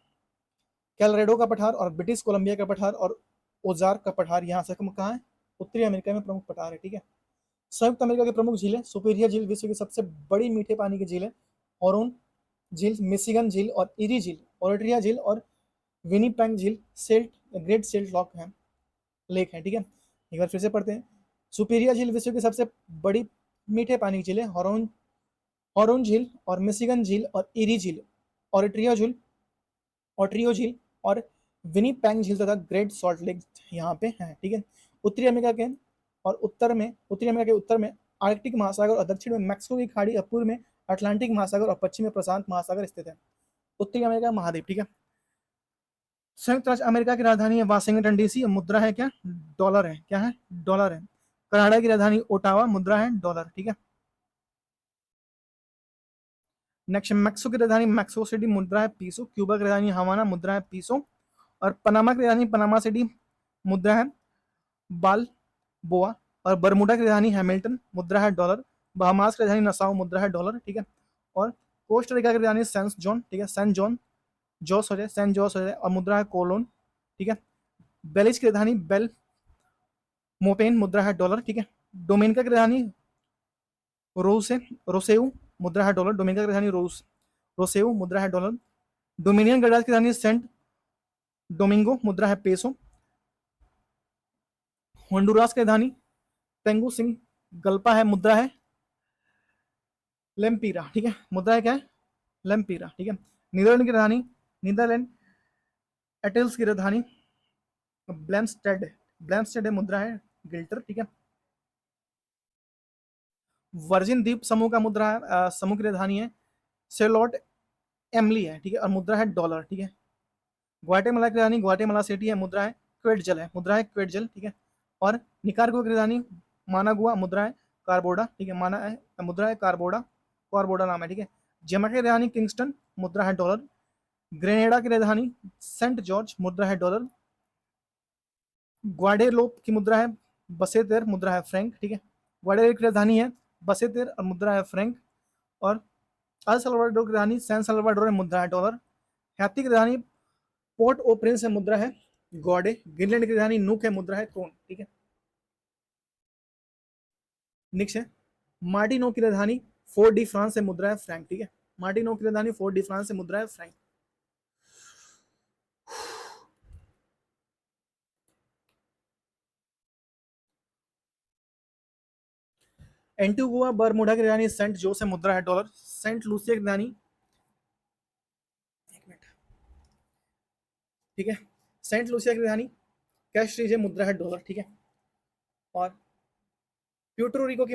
कैलरेडो का पठार और ब्रिटिश कोलंबिया का पठार और ओजार का पठार। यहाँ से कहाँ है? उत्तरी अमेरिका में प्रमुख पठार है, ठीक है। संयुक्त अमेरिका की प्रमुख झीलें, सुपीरियर झील विश्व की सबसे बड़ी मीठे पानी की झील है। हॉरून झील, मिशिगन झील और इरी झील, ओरेट्रिया झील और विनीपेग झील सेल्ट ग्रेट सेल्ट लॉक है लेक है, ठीक है। एक बार फिर से पढ़ते हैं। सुपीरियर झील विश्व की सबसे बड़ी मीठे पानी की झील है। हॉरून झील और मिशिगन झील और इरी झील, ओरेट्रिया झील ओट्रियो झील और विनीपेग झील तथा ग्रेट सॉल्ट लेक यहाँ पे है, ठीक है। उत्तरी अमेरिका के उत्तर में आर्कटिक महासागर और दक्षिण में मैक्सिको की खाड़ी और पूर्व में अटलांटिक महासागर और पश्चिम में प्रशांत महासागर स्थित है। उत्तरी अमेरिका महाद्वीप, ठीक है। संयुक्त राज्य अमेरिका की राजधानी है वाशिंगटन डीसी, मुद्रा है क्या, डॉलर है, क्या है, डॉलर है। कनाडा की राजधानी ओटावा, मुद्रा है डॉलर, ठीक है। नेक्स्ट मैक्सिको की राजधानी मैक्सिको सिटी, मुद्रा है पीसो। क्यूबा की राजधानी हवाना, मुद्रा है पीसो। और पनामा की राजधानी पनामा सिटी, मुद्रा है बाल बोआ। और बरमुडा की राजधानी हैमिल्टन, मुद्रा है डॉलर। बहामास की राजधानी नसाओ, मुद्रा है डॉलर, ठीक है। और कोस्टा रिका की राजधानी सेंट जॉन, ठीक है, सेंट जॉन जोस हो जाए, सेंट जोस हो जाए, और मुद्रा है कोलोन, ठीक है। बेलिज की राजधानी बेल मोपेन, मुद्रा है डॉलर, ठीक है। डोमिनिका की राजधानी रोसे रोसेउ, मुद्रा है डॉलर। डोमिनिका की राजधानी रोसेउ, मुद्रा है डॉलर। डोमिनियन गणराज्य की राजधानी सेंट डोमिंगो, मुद्रा है पेसो। होंडुरास की राजधानी तेंगु सिंह गल्पा है, मुद्रा है लेम्पीरा, ठीक है, मुद्रा है क्या है, लेम्पीरा, ठीक है। नीदरलैंड की राजधानी नीदरलैंड एटेल्स की राजधानी ब्लैमस्टेड, ब्लैमस्टेड है, मुद्रा है गिल्टर, ठीक है। वर्जिन द्वीप समूह का मुद्रा है समूह की राजधानी है सेलोट एमली है, ठीक है, और मुद्रा है डॉलर, ठीक है। ग्वाटेमाला की राजधानी ग्वाटेमाला सिटी है, मुद्रा है क्वेटजल है, मुद्रा है क्वेटजल, ठीक है। और निकारागुआ की राजधानी मानागुआ, मुद्रा है कार्बोडा, ठीक है, माना है मुद्रा है कार्बोडा, कार्बोडा नाम है, ठीक है। जमैका की राजधानी किंगस्टन, मुद्रा है डॉलर। ग्रेनेडा की राजधानी सेंट जॉर्ज, मुद्रा है डॉलर। ग्वाडेलोप की मुद्रा है बसेतेर, मुद्रा है फ्रैंक, ठीक है। ग्वाडेलोप की राजधानी है बसेतेर और मुद्रा है फ्रैंक। और अल सल्वाडोर की राजधानी सैन सल्वाडोर है, मुद्रा है डॉलर। हैती की राजधानी पोर्ट ओ प्रिंस है, मुद्रा है गॉडे। ग्रीनलैंड की राजधानी नुक है, मुद्रा है क्रोन, ठीक है। नेक्स्ट है मार्टिनो की राजधानी फोर्ट डी फ्रांस है, मुद्रा है फ्रैंक, ठीक है। मार्टिनो की राजधानी फोर्ट डी फ्रांस है, मुद्रा है फ्रैंक। एंटीगुआ बरमुडा की राजधानी सेंट जोस है, मुद्रा है डॉलर। सेंट लूसिया की राजधानी, एक मिनट, ठीक है, सेंट लूसिया की राजधानी कैस्ट्रीज है, मुद्रा है डॉलर, ठीक है। और प्यूर्टो की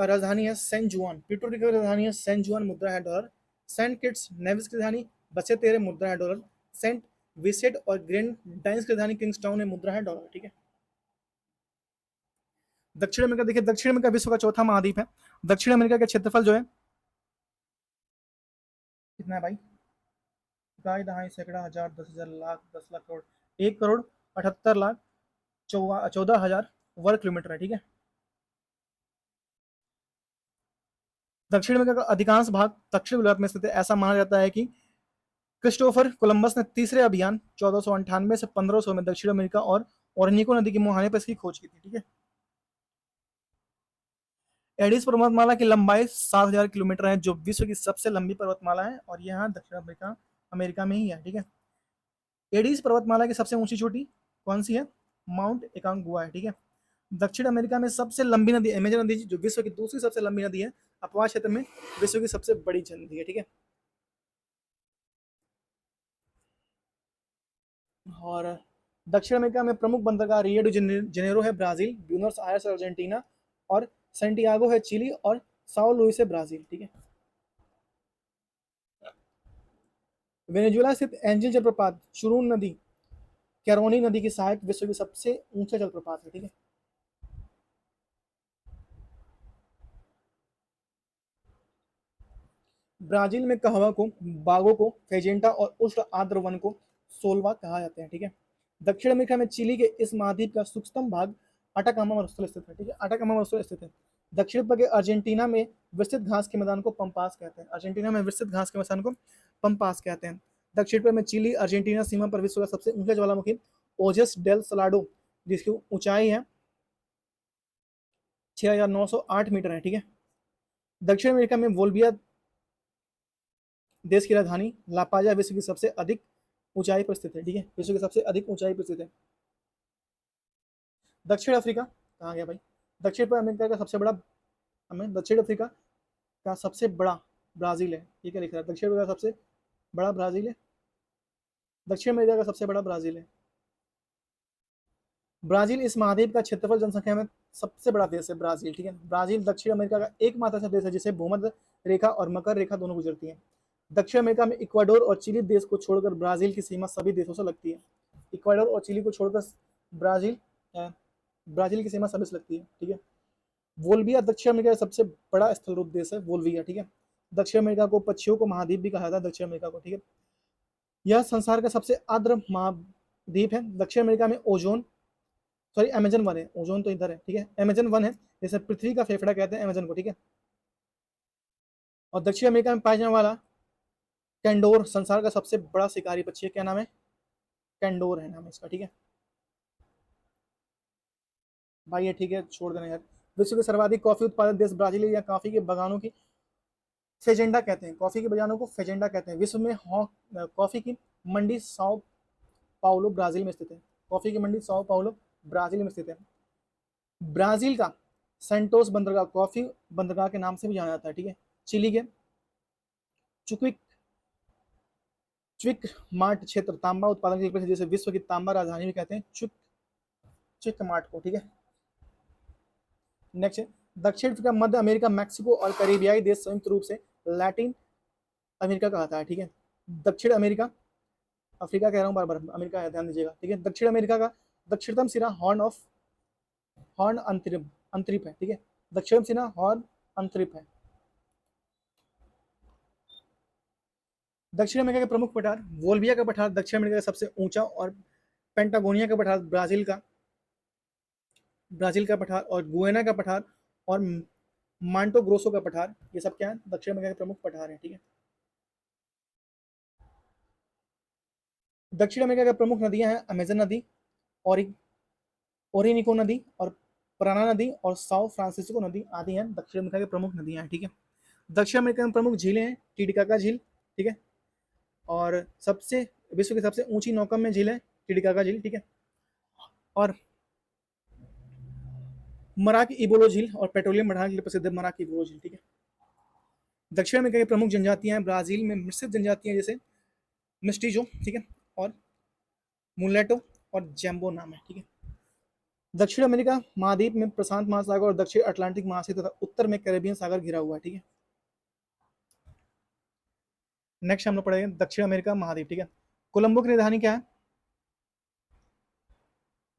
राजधानी है सेंट जुआन, प्यूर्टो की राजधानी है सेंट जुआन, मुद्रा है डॉलर। सेंट किट्स नेविस की राजधानी बचे तेरे, मुद्रा है डॉलर। सेंट विसेट और ग्रेन डाइंस की राजधानी किंग्सटाउन है, मुद्रा है डॉलर, ठीक है। दक्षिण अमेरिका देखिए, दक्षिण अमेरिका विश्व का चौथा महाद्वीप है। दक्षिण अमेरिका का क्षेत्रफल जो है कितना है भाई, इकाई दहाई सैकड़ा हजार 10,000 लाख 10 लाख करोड़, 1,78,00,000 14,000 वर्ग किलोमीटर है, ठीक है। दक्षिण अमेरिका का अधिकांश भाग दक्षिण गोलार्ध में स्थित है। ऐसा माना जाता है कि क्रिस्टोफर कोलंबस ने तीसरे अभियान 1498 से 1500 में दक्षिण अमेरिका और ओरिनिको नदी के मुहाने पर इसकी खोज की थी, ठीक है। एडिस पर्वतमाला की लंबाई 7,000 किलोमीटर है, जो विश्व की सबसे लंबी पर्वतमाला है, और यहाँ दक्षिण अमेरिका अमेरिका में ही है, ठीक है। एडिस पर्वतमाला की सबसे ऊंची चोटी कौन सी है, माउंट एकांगुआ है, ठीक है। दक्षिण अमेरिका में सबसे लंबी नदी अमेजन नदी, जो विश्व की दूसरी सबसे लंबी नदी है। अपवा क्षेत्र में विश्व की सबसे बड़ी नदी है, ठीक है। और दक्षिण अमेरिका में प्रमुख बंदरगाह रियो डी जनेरो है ब्राजील, ब्यूनस आयर्स अर्जेंटीना, और सेंटियागो है चिली, और साओ लुइस है ब्राजील, ठीक है। वेनेजुएला स्थित एंजिल जलप्रपात चुरून नदी कैरोनी नदी की सहायक विश्व की सबसे ऊंचा जलप्रपात है, ठीक है। ब्राजील में कहवा को, बागो को, फेजेंटा और उष्ण आर्द्र वन को सोलवा कहा जाते हैं, ठीक है। दक्षिण अमेरिका में चिली के इस महाद्वीप का सूक्ष्मतम भाग अटाकामा मरुस्थल स्थित है, ठीक है, अटाकामा मरुस्थल स्थित है। दक्षिण पूर्व के अर्जेंटीना में विस्तृत घास के मैदान को पंपास कहते हैं, अर्जेंटीना में विस्तृत घास के मैदान को पंपास कहते हैं। दक्षिण पूर्व में चिली अर्जेंटीना सीमा पर विश्व का सबसे ऊंचा ज्वालामुखी ओजस डेल सलाडो, जिसकी ऊंचाई है 6,908 मीटर है, ठीक है। दक्षिण अमेरिका में वोल्विया देश की राजधानी लापाजा विश्व की सबसे अधिक ऊंचाई पर स्थित है, ठीक है, विश्व की सबसे अधिक ऊंचाई पर स्थित है। दक्षिण अफ्रीका कहाँ गया भाई, दक्षिण पूर्व अमेरिका का सबसे बड़ा, हमें दक्षिण अफ्रीका का सबसे बड़ा ब्राजील है, ये क्या लिख रहा है, दक्षिण अफ्रीका का सबसे बड़ा ब्राजील है, दक्षिण अमेरिका का सबसे बड़ा ब्राजील है। ब्राजील इस महाद्वीप का क्षेत्रफल जनसंख्या में सबसे बड़ा देश है ब्राजील, ठीक है। ब्राजील दक्षिण अमेरिका का एकमात्र ऐसा देश है जिसे भूमध्य रेखा और मकर रेखा दोनों गुजरती है। दक्षिण अमेरिका में इक्वाडोर और चिली देश को छोड़कर ब्राजील की सीमा सभी देशों से लगती है। इक्वाडोर और चिली को छोड़कर ब्राजील ब्राजील की सीमा सभी से लगती है, ठीक है। वोल्विया दक्षिण अमेरिका का सबसे बड़ा स्थल रूप देश है वोल्विया, ठीक है। दक्षिण अमेरिका को पक्षियों को महाद्वीप भी कहा जाता है, दक्षिण अमेरिका को, ठीक है। यह संसार का सबसे आर्द्र महाद्वीप है। दक्षिण अमेरिका में ओजोन सॉरी अमेजन वन है, ओजोन तो इधर है, ठीक है। अमेजन वन है, जैसे पृथ्वी का फेफड़ा कहते हैं अमेजन को, ठीक है। और दक्षिण अमेरिका में पाया जाने वाला कैंडोर संसार का सबसे बड़ा शिकारी पक्षी है। क्या नाम है? कैंडोर है नाम है इसका, ठीक है भाई। ये ठीक है, छोड़ देना यार। विश्व के सर्वाधिक कॉफी उत्पादक देश ब्राजील है, या कॉफी के बगानों की फेजेंडा कहते हैं, कॉफी के बगानों को फेजेंडा कहते हैं। विश्व में कॉफी की मंडी साओ पाउलो ब्राजील में स्थित है। कॉफी की मंडी साओ पाउलो ब्राजील में स्थित है। ब्राजील का सेंटोस बंदरगाह कॉफी बंदरगाह के नाम से भी जाना जाता है, ठीक है। चिली के चुक्विक च्विक मार्ट क्षेत्र तांबा उत्पादन के लिए जैसे विश्व की तांबा राजधानी भी कहते हैं च्विक मार्ट को, ठीक है। नेक्स्ट, दक्षिण अफ्रीका, मध्य अमेरिका, मैक्सिको और कैरिबियाई देश संयुक्त रूप से लैटिन अमेरिका कहता है, ठीक है। दक्षिण अमेरिका, अफ्रीका कह रहा हूँ बार बार, अमेरिका है, ध्यान दीजिएगा, ठीक है। दक्षिण अमेरिका का दक्षिणतम सिरा हॉर्न अंतरिप है, ठीक है। दक्षिणतम सिरा हॉर्न अंतरिप है। दक्षिण अमेरिका के प्रमुख पठार, वोल्विया का पठार दक्षिण अमेरिका का सबसे ऊंचा, और पेंटागोनिया का पठार ब्राजील का पठार, और गुएना का पठार, और मांटो ग्रोसो का पठार, ये सब क्या है? दक्षिण अमेरिका के प्रमुख पठार है, ठीक है। दक्षिण अमेरिका की प्रमुख नदियां हैं अमेजन नदी, ओरिनिको नदी, और पराना नदी, और साओ फ्रांसिस्को नदी आदि हैं दक्षिण अमेरिका की प्रमुख नदियां हैं, ठीक है। दक्षिण अमेरिका में प्रमुख झीलें हैं टिटिकाका झील, ठीक है। और सबसे विश्व की सबसे ऊंची नौकम झील है टिटिकाका झील, ठीक है। और मराक इबोलो झील और पेट्रोलियम बढ़ाने के लिए प्रसिद्ध है मराक इबोलो झील, ठीक है। दक्षिण अमेरिका की प्रमुख जनजातियां हैं ब्राजील में मिश्रित जनजातियां जैसे मिस्टीजो, ठीक है, और मुलेटो और जैम्बो नाम है, ठीक है। दक्षिण अमेरिका महाद्वीप में प्रशांत महासागर और दक्षिण अटलांटिक महासागर तथा उत्तर में कैरेबियन सागर घिरा हुआ है, ठीक है। नेक्स्ट हम लोग पढ़ेंगे दक्षिण अमेरिका महाद्वीप, ठीक है। कोलंबो की राजधानी क्या है?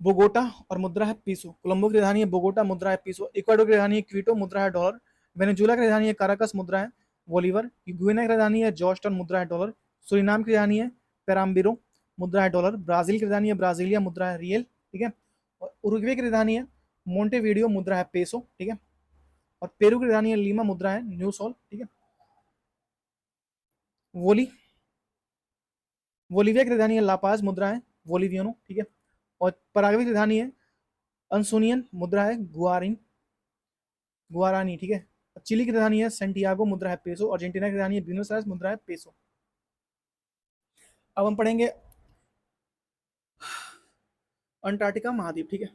बोगोटा, और मुद्रा है पीसो। कोलंबो की राजधानी है बोगोटा, मुद्रा है पीसो। इक्वाडोर की राजधानी है क्विटो, मुद्रा है डॉलर। वेनेजुला की राजधानी है काराकस, मुद्रा है बोलीवर। गुइना की राजधानी है जॉर्जटाउन, मुद्रा है डॉलर। सुरीनाम की राजधानी है पेराम्बिरो, मुद्रा है डॉलर। ब्राजील की राजधानी है ब्राजीलिया, मुद्रा है रियल, ठीक है। और उरुग्वे की राजधानी है मोंटेवीडियो, मुद्रा है पेसो, ठीक है। और पेरू की राजधानी है लीमा, मुद्रा है न्यू सोल, ठीक है। वोलिविया की राजधानी है लापाज, मुद्रा है वोलिवियनो, ठीक है। और पराग्वे की राजधानी है अनसुनियन, मुद्रा है गुआरानी, ठीक है। चिली की राजधानी है सेंटियागो, मुद्रा है पेसो। अर्जेंटीना की राजधानी है ब्यूनस आयर्स, मुद्रा है पेसो। अब हम पढ़ेंगे अंटार्कटिका महाद्वीप, ठीक है।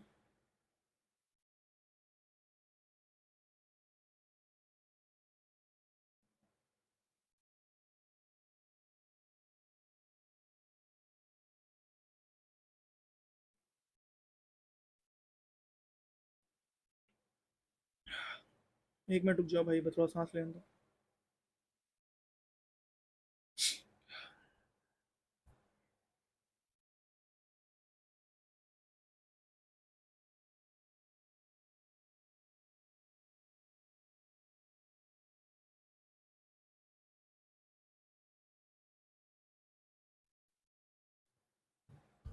एक मिनट रुक जाओ भाई, थोड़ा सांस लेने दो।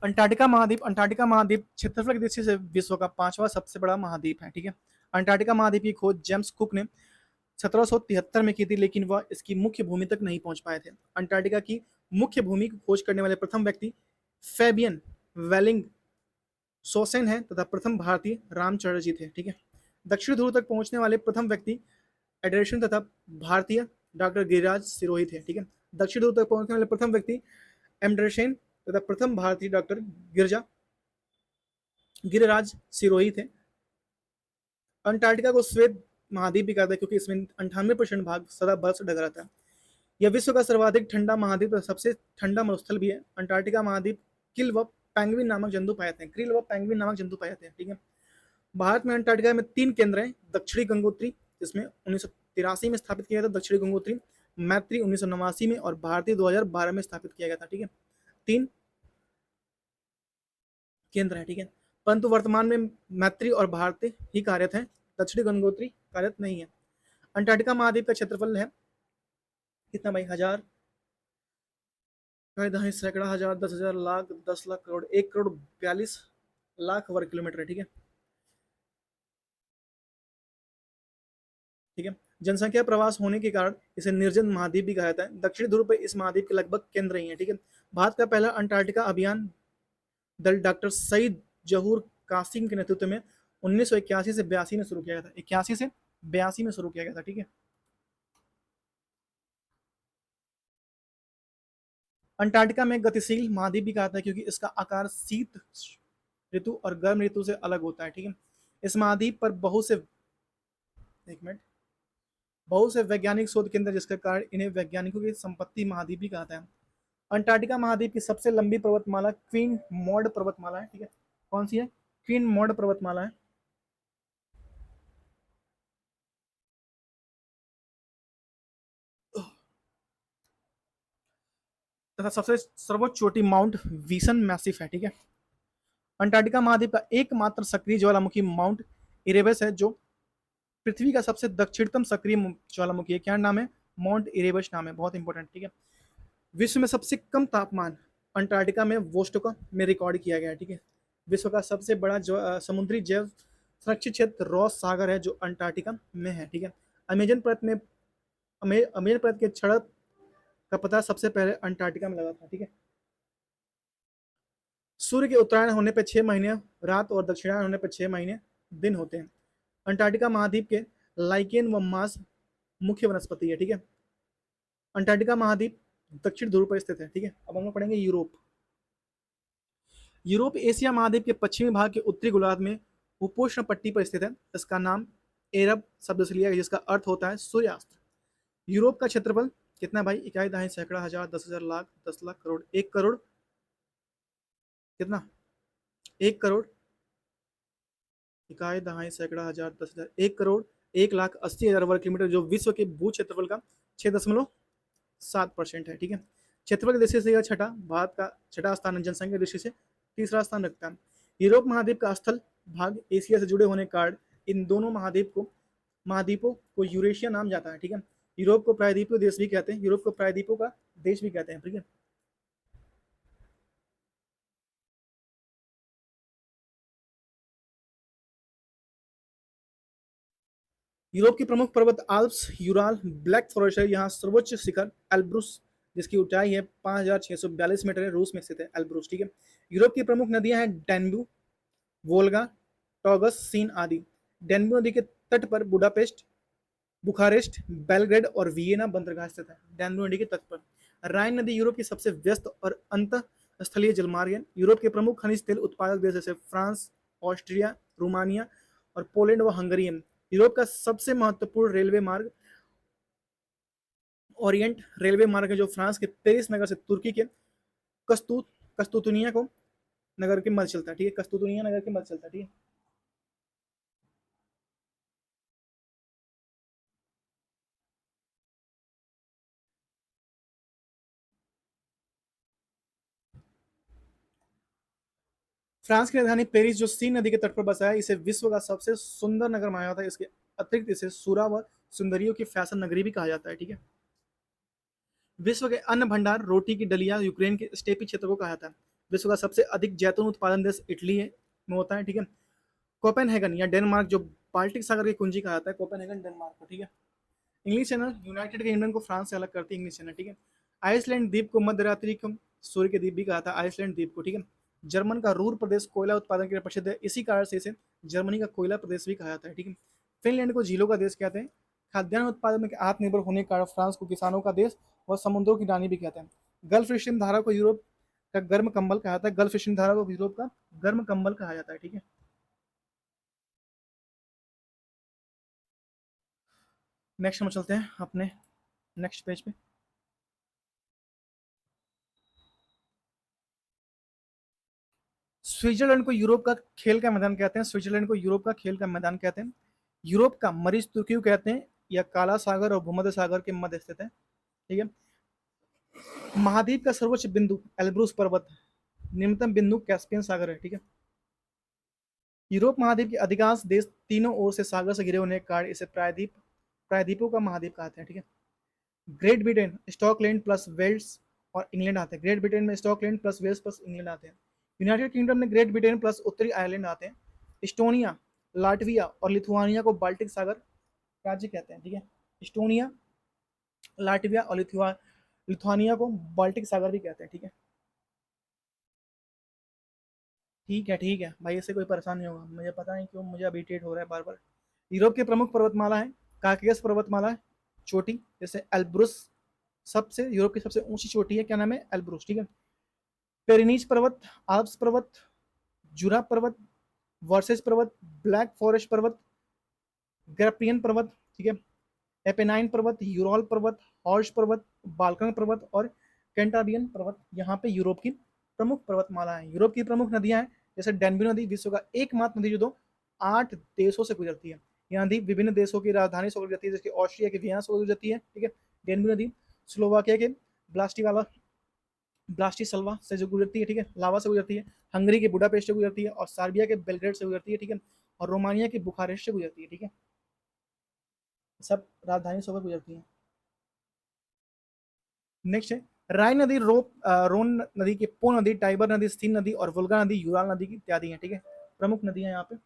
अंटार्कटिका महाद्वीप क्षेत्रफल की दृष्टि से विश्व का 5वां सबसे बड़ा महाद्वीप है, ठीक है। अंटार्कटिका महाद्वीप की खोज जेम्स कुक ने 1773 में की थी, लेकिन वह इसकी मुख्य भूमि तक नहीं पहुंच पाए थे। अंटार्कटिका की मुख्य भूमि की खोज करने वाले प्रथम व्यक्ति फैबियन वेलिंग सोसेन है, तथा प्रथम भारतीय रामचंद्र जी थे, ठीक है। दक्षिण ध्रुव तक पहुंचने वाले प्रथम व्यक्ति एडरेशन तथा भारतीय डॉक्टर गिरिराज सिरोही थे, ठीक है। दक्षिण ध्रुव तक पहुंचने वाले प्रथम व्यक्ति एमड्रेशन तथा प्रथम भारतीय डॉक्टर गिरिराज सिरोही थे। अंटार्कटिका को श्वेत महाद्वीप भी कहते हैं क्योंकि इसमें 98% भाग सदा बर्फ से ढका रहता है। यह विश्व का सर्वाधिक ठंडा महाद्वीप और सबसे ठंडा मरुस्थल भी है। अंटार्कटिका महाद्वीप क्रिल व पेंगुइन नामक जंतु पाए जाते हैं, ठीक है। भारत में अंटार्कटिका में 3 केंद्र हैं। दक्षिणी गंगोत्री, जिसमें 1983 में स्थापित किया गया था दक्षिणी गंगोत्री, मैत्री 1989 में, और भारतीय 2012 में स्थापित किया गया था। ठीक है, 3 केंद्र है। ठीक है, परंतु वर्तमान में मैत्री और भारतीय ही कार्यरत है, दक्षिणी गंगोत्री कार्यरत नहीं है। अंटार्कटिका महाद्वीप का क्षेत्रफल है कितना भाई? हजार, कई दहाई, सैकड़ा, हजार, 10,000, लाख, 10 लाख, करोड़, 1,42,00,000 वर्ग किलोमीटर है। ठीक है, ठीक है। जनसंख्या प्रवास होने के कारण इसे निर्जन महाद्वीप भी कहा जाता है। दक्षिणी ध्रुव पर इस महाद्वीप के लगभग केंद्र ही है। ठीक है, भारत का पहला अंटार्कटिका अभियान दल डॉक्टर सईद जहूर कासिम के नेतृत्व में 1981 से 82 में शुरू किया गया था। 81 से 82 में शुरू किया गया था। ठीक है, अंटार्कटिका में गतिशील महाद्वीप भी कहा जाता है क्योंकि इसका आकार शीत ऋतु और गर्म ऋतु से अलग होता है। ठीक है, इस महाद्वीप पर बहुत से, एक मिनट, बहुत से वैज्ञानिक शोध केंद्र, जिसके कारण इन्हें वैज्ञानिकों की संपत्ति महाद्वीप भी कहता है। अंटार्कटिका महाद्वीप की सबसे लंबी पर्वतमाला क्वीन मॉड पर्वतमाला है। ठीक है, कौन सी है? क्वीन मॉड पर्वतमाला है। तथा सबसे सर्वोच्च चोटी माउंट विसन मैसिफ है। ठीक है, अंटार्कटिका महाद्वीप का एकमात्र सक्रिय ज्वालामुखी माउंट इरेबस है, जो पृथ्वी का सबसे दक्षिणतम सक्रिय ज्वालामुखी है। क्या नाम है? माउंट इरेबस नाम है, बहुत इंपॉर्टेंट। ठीक है, विश्व में सबसे कम तापमान अंटार्कटिका में वोस्टोका में रिकॉर्ड किया गया है। ठीक है, विश्व का सबसे बड़ा समुद्री जैव संरक्षित क्षेत्र रॉस सागर है, जो अंटार्कटिका में है। ठीक है, अमेजन पर्वत में अमेजन पर्वत के क्षण का पता सबसे पहले अंटार्कटिका में लगा था। ठीक है, सूर्य के उत्तरायण होने पर 6 महीने रात और दक्षिणायन होने पर 6 महीने दिन होते हैं। अंटार्कटिका महाद्वीप के लाइकेन व मास मुख्य वनस्पति है। ठीक है, अंटार्कटिका महाद्वीप दक्षिण ध्रुव पर स्थित है। ठीक है, अब हम लोग पढ़ेंगे यूरोप। यूरोप एशिया महाद्वीप के पश्चिमी भाग के उत्तरी गोलार्ध में उपोष्ण पट्टी पर स्थित है। इसका नाम एरब शब्द से लिया गया, जिसका अर्थ होता है सूर्यास्त। यूरोप का क्षेत्रफल कितना भाई? इकाई, दहाई, सैकड़ा, हजार, 10,000, लाख, 10 लाख, करोड़, 1 करोड़, कितना? 1 करोड़, इकाई, दहाई, सैकड़ा, हजार, 10,000, 1 करोड़, 1,80,000 वर्ग किलोमीटर, जो विश्व के भू क्षेत्रफल का 6.7% है। ठीक है, क्षेत्रफल की दृष्टि से यह छठा, भारत का छठा स्थान, जनसंख्या की दृष्टि से तीसरा स्थान रखता है। यूरोप महाद्वीप का स्थल भाग एशिया से जुड़े होने के कारण इन दोनों महाद्वीपों को यूरेशिया नाम जाता है। ठीक है, यूरोप को प्रायद्वीपीय देश भी कहते हैं, यूरोप को प्रायद्वीपों का देश भी कहते हैं। ठीक है, यूरोप की प्रमुख पर्वत आल्प्स, यूराल, ब्लैक फॉरेस्ट है। यहाँ सर्वोच्च शिखर एल्ब्रुस, जिसकी ऊंचाई है 5,642 मीटर है, रूस में स्थित है एल्ब्रुस। ठीक है, यूरोप की प्रमुख नदियां हैं डैन्यूब, वोल्गा, टॉगस, सीन आदि। डैन्यूब नदी के तट पर बुडापेस्ट, बुखारेस्ट, बेलग्रेड और वियना बंदरगाह स्थित है। डैन्यूब नदी के तट पर। राइन नदी यूरोप की सबसे व्यस्त और अंत स्थलीय जलमार्ग है। यूरोप के प्रमुख खनिज तेल उत्पादक देश जैसे फ्रांस, ऑस्ट्रिया, रोमानिया और पोलैंड व हंगरी है। यूरोप का सबसे महत्वपूर्ण रेलवे मार्ग ओरिएंट रेलवे मार्ग है, जो फ्रांस के पेरिस नगर से तुर्की के कस्तू कस्तूतुनिया को नगर के मध्य चलता है। ठीक है, कस्तूतुनिया नगर के मध्य चलता है। ठीक है, फ्रांस की राजधानी पेरिस, जो सीन नदी के तट पर बसा है, इसे विश्व का सबसे सुंदर नगर माना जाता है। इसके अतिरिक्त इसे सूरा व सुंदरियों की फैशन नगरी भी कहा जाता है। ठीक है, विश्व के अन्न भंडार रोटी की डलिया यूक्रेन के स्टेपी क्षेत्र को कहा जाता है। विश्व का सबसे अधिक जैतून उत्पादन देश इटली में होता है। ठीक है, कोपेनहेगन या डेनमार्क, जो बाल्टिक सागर की कुंजी कहा जाता है, कोपेनहेगन डेनमार्क को। ठीक है, इंग्लिश चैनल यूनाइटेड किंगडम को फ्रांस से अलग करती है इंग्लिश चैनल। ठीक है, आइसलैंड द्वीप को मध्य रात्रि को सूर्य के द्वीप भी कहा था, आइसलैंड द्वीप को। ठीक है, जर्मन का रूर प्रदेश कोयला उत्पादन के लिए प्रसिद्ध है, इसी कारण से इसे जर्मनी का कोयला प्रदेश भी कहा जाता है। ठीक है, फिनलैंड को झीलों का देश कहते हैं। खाद्यान्न उत्पादन में आत्मनिर्भर होने के कारण फ्रांस को किसानों का देश और समुद्रों की रानी भी कहते हैं। गल्फ स्ट्रीम धारा को यूरोप का गर्म कंबल कहा जाता है, गल्फ स्ट्रीम धारा को यूरोप का गर्म कंबल कहा जाता है। ठीक है, नेक्स्ट हम चलते हैं अपने नेक्स्ट पेज पे। स्विट्जरलैंड को यूरोप का खेल का मैदान कहते हैं, स्विट्जरलैंड को यूरोप का खेल का मैदान कहते हैं। यूरोप का मरीज तुर्की कहते हैं, या काला सागर और भूमध्य सागर के मध्य स्थित है, ठीक है। महाद्वीप का सर्वोच्च बिंदु एल्ब्रूस पर्वत, निम्नतम बिंदु कैस्पियन सागर है, ठीक है। यूरोप महाद्वीप के अधिकांश देश तीनों ओर से सागर से घिरे होने के कारण इसे प्रायद्वीपों का महाद्वीप कहते हैं, ठीक है। Great Britain, Scotland plus Wales और इंग्लैंड आते हैं। ग्रेट ब्रिटेन में Scotland plus Wales plus England आते हैं। यूनाइटेड किंगडम में ग्रेट ब्रिटेन प्लस उत्तरी आयरलैंड आते हैं। इस्टोनिया, लाटविया और लिथुआनिया को बाल्टिक सागर राज्य कहते हैं, ठीक है। इस्टोनिया, लाटविया और लिथुआनिया को बाल्टिक सागर भी कहते हैं, ठीक है। ठीक है भाई, इससे कोई परेशान नहीं होगा। मुझे पता नहीं क्यों मुझे अब इरिटेट हो रहा है बार बार। यूरोप की प्रमुख पर्वतमाला है काकेशस पर्वतमाला है, चोटी, जैसे एल्ब्रुस सबसे यूरोप की सबसे ऊंची चोटी है, क्या नाम है, एल्ब्रुस, ठीक है। पेरिनीज पर्वत, आल्प्स पर्वत, जुरा पर्वत, वर्सेस पर्वत, ब्लैक फॉरेस्ट पर्वत, ग्रैप्पियन पर्वत, ठीक है। एपेनाइन पर्वत, यूरोल पर्वत, हॉर्स पर्वत, बाल्कन पर्वत और कैंटाबियन पर्वत यहाँ पे यूरोप की प्रमुख पर्वतमाला है। यूरोप की प्रमुख नदियां हैं, जैसे डेनब्यू नदी विश्व का एकमात्र नदी जो 8 देशों से गुजरती है। यह नदी विभिन्न देशों की राजधानी से गुजरती है, जैसे ऑस्ट्रिया के वियना से गुजरती है, ठीक है। डेनब्यू नदी स्लोवाकिया के ब्लास्टिसलवा से जो गुजरती है, ठीक है, लावा से गुजरती है। हंगरी के बुडापेस्ट से गुजरती है और सर्बिया के बेलग्रेड से गुजरती है, ठीक है। और रोमानिया के बुखारेस्ट से गुजरती है, ठीक है। सब राजधानी से होकर गुजरती है। नेक्स्ट है राइन नदी, रोन नदी की पो नदी, टाइबर नदी, सीन नदी और वुल्गा नदी, यूराल नदी की इत्यादि हैं, ठीक है। प्रमुख नदियां यहाँ पे।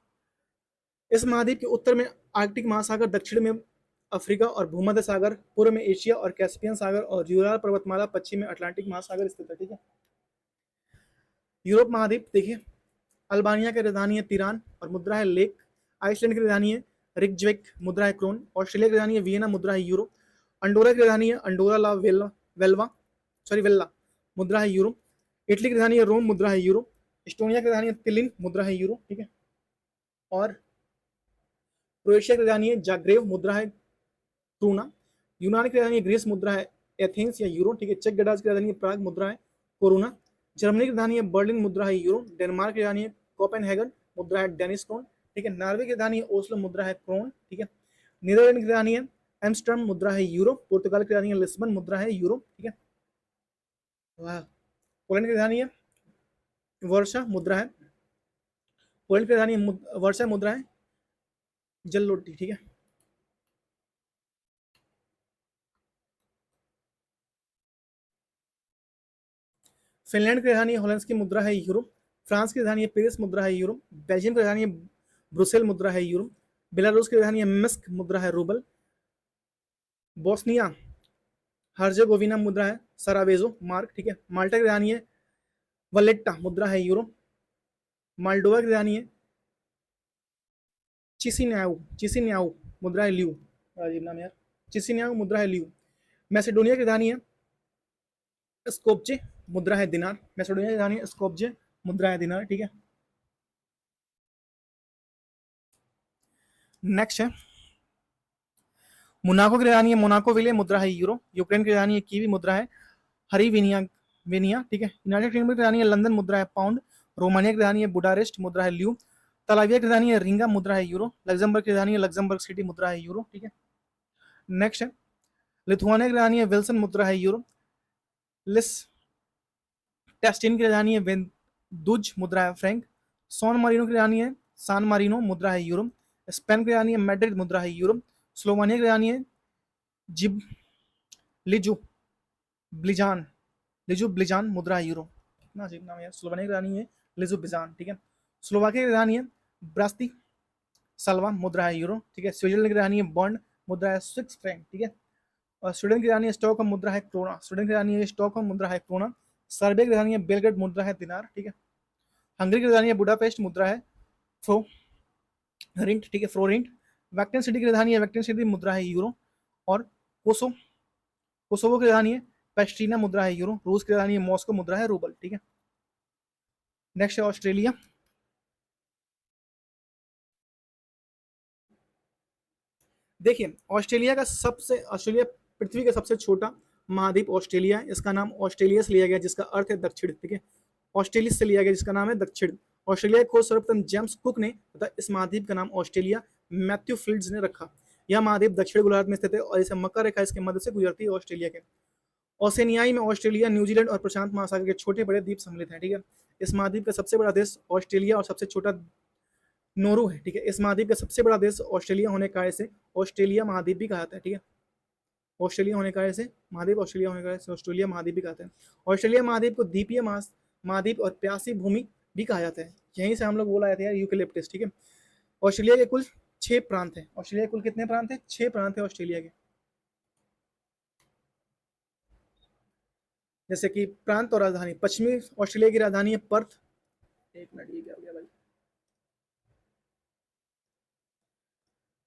इस महाद्वीप के उत्तर में आर्कटिक महासागर, दक्षिण में अफ्रीका और भूमध्य सागर, पूर्व में एशिया और कैस्पियन सागर और यूराल पर्वतमाला, पश्चिम में अटलांटिक महासागर स्थित है, ठीक है। यूरोप महाद्वीप देखिए, अल्बानिया की राजधानी है तिरान और मुद्रा है लेक। आइसलैंड की राजधानी है रिकजवेक, मुद्रा है क्रोन। ऑस्ट्रेलिया की राजधानी है वियना, मुद्रा है यूरो। अंडोरा की राजधानी है अंडोरा ला वेल्ला, मुद्रा है यूरो। इटली की राजधानी है रोम, मुद्रा है यूरो। एस्टोनिया की राजधानी है तिलिन, मुद्रा है यूरो, ठीक है। और क्रोएशिया की राजधानी है जाग्रेव, मुद्रा है क्रूना। यूनान की राजधानी है ग्रीस, मुद्रा है एथेंस या यूरो, ठीक है। चेक गणराज्य की राजधानी है प्राग, मुद्रा है कोरोना। जर्मनी की राजधानी है बर्लिन, मुद्रा है यूरो। डेनमार्क की राजधानी है कोपेनहेगन, मुद्रा है डेनिश क्रोन, ठीक है। नॉर्वे की राजधानी है ओस्लो, मुद्रा है क्रोन, ठीक है। नीदरलैंड की राजधानी है एम्स्टर्डम, मुद्रा है यूरो। पुर्तगाल की राजधानी है लिस्बन, मुद्रा है यूरो, ठीक है। पोलैंड की राजधानी है वर्षा, मुद्रा है पोलैंड की राजधानी वर्षा, मुद्रा है जल्लोटी, ठीक है। फिनलैंड की राजधानी होलेंस की, मुद्रा है यूरो। फ्रांस की राजधानी है पेरिस, मुद्रा है यूरो। बेल्जियम की राजधानी है ब्रुसेल, मुद्रा है यूरो। बेलारूस की राजधानी है मिस्क, मुद्रा है रूबल। बोस्निया हर्जेगोविना, मुद्रा है सरावेजो मार्क, ठीक है। माल्टा की राजधानी है वलेट्टा, मुद्रा है यूरो। माल्डोवा की राजधानी है चिसिन्याउ, मुद्रा है ल्यू, अजीब नाम यार, चिसिन्याउ, मुद्रा है ल्यू। मैसेडोनिया की राजधानी है स्कोपजे, मुद्रा है दिनार। मैसेडोनिया की राजधानी है स्कोपजे, मुद्रा है दिनार, ठीक है। नेक्स्ट है मोनाको की राजधानी है मोनाको विले, मुद्रा है यूरो। यूक्रेन की राजधानी है कीवी, मुद्रा है वेनिया, ठीक है। यूनाइटेड किंगडम की राजधानी है लंदन, मुद्रा है पाउंड। रोमानिया की राजधानी है बुडारेस्ट, मुद्रा है ल्यू। तलाविया की राजधानी है रिंगा, मुद्रा है यूरो। लग्जमबर्ग की राजधानी है लग्जमबर्ग सिटी, मुद्रा है यूरो, ठीक है। नेक्स्ट है लिथुआनिया की राजधानी है विल्सन, मुद्रा है यूरो। लिस टेस्टिन की राजधानी है वेंदुज, मुद्रा है फ्रैंक। सॉन मारिनो की राजधानी है सान मारिनो, मुद्रा है यूरो। स्पेन की राजधानी है मैड्रिड, मुद्रा है यूरो। स्लोवानिया की राजधानी है जिब लिजू ब्लिजान ब्लिजान, मुद्रा है यूरो। कितना अजीब नाम है यार। स्लोवानिया की राजधानी है लिजू बिजान, ठीक है। स्लोवाकिया की राजधानी है ब्रास्ती सलवा, मुद्रा है यूरो, ठीक है। स्विट्जरलैंड की राजधानी है बर्न, मुद्रा है स्विस फ्रैंक, ठीक है। और स्वीडन की राजधानी है स्टॉकहोम, मुद्रा है क्रोना। स्वीडन की राजधानी है स्टॉकहोम, मुद्रा है क्रोना। सर्बिया की राजधानी है बेलग्रेड, मुद्रा है दिनार, ठीक है। हंगरी की राजधानी है बुडापेस्ट, मुद्रा है फ्लोरिंट, ठीक है, फ्लोरिंट। वैक्टन सिटी की राजधानी है वैक्टन सिटी, मुद्रा है यूरो। और कोसोवो की राजधानी है पेस्ट्रीना, मुद्रा है यूरो। रूस की राजधानी है मॉस्को, मुद्रा है रूबल, ठीक है। नेक्स्ट है ऑस्ट्रेलिया। देखिए ऑस्ट्रेलिया पृथ्वी का सबसे छोटा महाद्वीप ऑस्ट्रेलिया है। इसका नाम ऑस्ट्रेलिया से लिया गया, जिसका अर्थ है दक्षिण, ठीक है। ऑस्ट्रेलिस से लिया गया, जिसका नाम है दक्षिण। ऑस्ट्रेलिया की खोज सर्वप्रथम जेम्स कुक ने तथा इस महाद्वीप का नाम ऑस्ट्रेलिया मैथ्यू फील्ड्स ने रखा। यह महाद्वीप दक्षिण गोलार्ध में स्थित है और इसे मकर रेखा इसके मध्य से गुजरती है ऑस्ट्रेलिया के। ओसेनियाई में ऑस्ट्रेलिया, न्यूजीलैंड और प्रशांत महासागर के छोटे बड़े द्वीप सम्मिलित हैं। ठीक है, इस महाद्वीप का सबसे बड़ा देश ऑस्ट्रेलिया और सबसे छोटा नोरू है। ठीक है, इस महाद्वीप का सबसे बड़ा देश ऑस्ट्रेलिया होने के कारण से ऑस्ट्रेलिया महाद्वीप भी कहा जाता है। ठीक है, ऑस्ट्रेलिया होने के कारण से महाद्वीप, ऑस्ट्रेलिया होने के कारण से ऑस्ट्रेलिया महाद्वीप भी कहते हैं। ऑस्ट्रेलिया महाद्वीप को द्वीपीय महाद्वीप और प्यासी भूमि भी कहा जाता है। यहीं से हम लोग बोला जाते हैं यूकेलिप्टस। ठीक है, ऑस्ट्रेलिया के कुल 6 प्रांत हैं। ऑस्ट्रेलिया के कुल कितने प्रांत हैं? 6 प्रांत हैं ऑस्ट्रेलिया के। जैसे कि प्रांत और राजधानी, पश्चिमी ऑस्ट्रेलिया की राजधानी है पर्थ। एक मिनट, ये क्या हो गया भाई?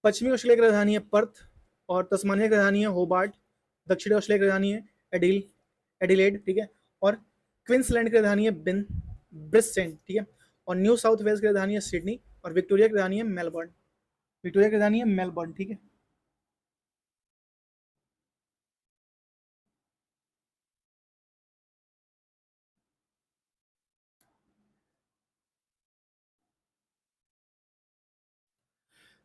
पश्चिमी ऑस्ट्रेलिया की राजधानी है पर्थ और तस्मानिया की राजधानी है होबार्ट। दक्षिणी ऑस्ट्रेलिया की राजधानी है एडिलेड। ठीक है, और क्वींसलैंड की राजधानी है ब्रिस्बेन। ठीक है, और न्यू साउथ वेल्स की राजधानी है सिडनी और विक्टोरिया की राजधानी है मेलबर्न। विक्टोरिया की राजधानी है मेलबर्न। ठीक है,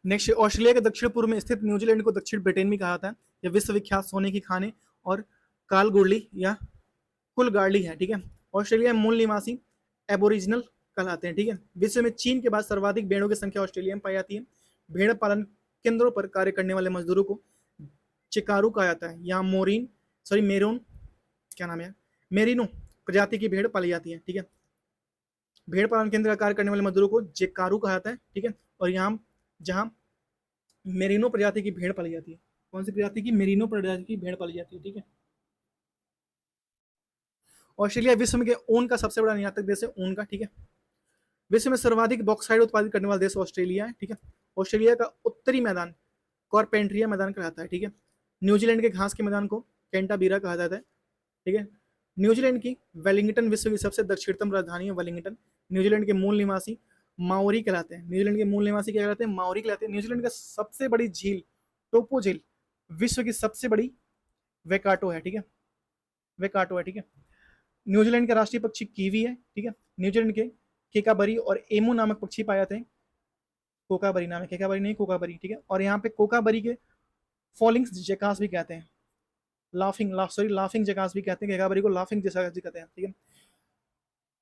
नेक्स्ट, ऑस्ट्रेलिया के दक्षिण पूर्व में स्थित न्यूजीलैंड को दक्षिण ब्रिटेन भी कहा जाता है। यह विश्व विख्यात सोने की खाने और कालगुरली या कुलगार्ली है। ठीक है, ऑस्ट्रेलिया में मूल निवासी एबोरिजिनल कहलाते हैं। ठीक है, विश्व में चीन के बाद सर्वाधिक भेड़ों की संख्या ऑस्ट्रेलिया में पाई जाती है। भेड़ पालन केंद्रों पर कार्य करने वाले मजदूरों को चिकारू कहा जाता है। यहाँ मेरोन क्या नाम है, मेरिनो प्रजाति की भेड़ पाली जाती है। ठीक है, भेड़ पालन केंद्र का कार्य करने वाले मजदूरों को जेकारू कहा जाता है। ठीक है, और यहाँ जहाँ मेरिनो प्रजाति की भेड़ पाली जाती है, कौन सी प्रजाति की? मेरिनो प्रजाति की भेड़ पाली जाती है। ठीक है, ऑस्ट्रेलिया विश्व में ऊन का सबसे बड़ा निर्यातक देश है, ऊन का। ठीक है, विश्व में सर्वाधिक बॉक्साइट उत्पादित करने वाला देश ऑस्ट्रेलिया है। ठीक है, ऑस्ट्रेलिया का उत्तरी मैदान कॉर्पेंट्रिया मैदान कहलाता है। ठीक है, न्यूजीलैंड के घास के मैदान को कैंटाबीरा कहा जाता है। ठीक है, न्यूजीलैंड की वेलिंगटन विश्व की सबसे दक्षिणतम राजधानी है वेलिंगटन। न्यूजीलैंड के मूल निवासी माओरी कहलाते हैं। न्यूजीलैंड के मूल निवासी क्या कहलाते हैं? माओरी कहलाते हैं। न्यूजीलैंड का सबसे बड़ी झील टोपो झील विश्व की सबसे बड़ी वेकाटो है। ठीक है, वेकाटो है। ठीक है, न्यूजीलैंड का राष्ट्रीय पक्षी कीवी है। ठीक है, न्यूजीलैंड के केकाबरी और एमू नामक पक्षी पाए जाते हैं। कोकाबरी नाम है, केकाबरी नहीं, कोकाबरी। ठीक है, और यहाँ पे कोकाबरी के फॉलिंग जैकास भी कहते हैं। लाफिंग जैकास भी कहते हैं। केकाबरी को लाफिंग जैकास भी कहते हैं। ठीक है,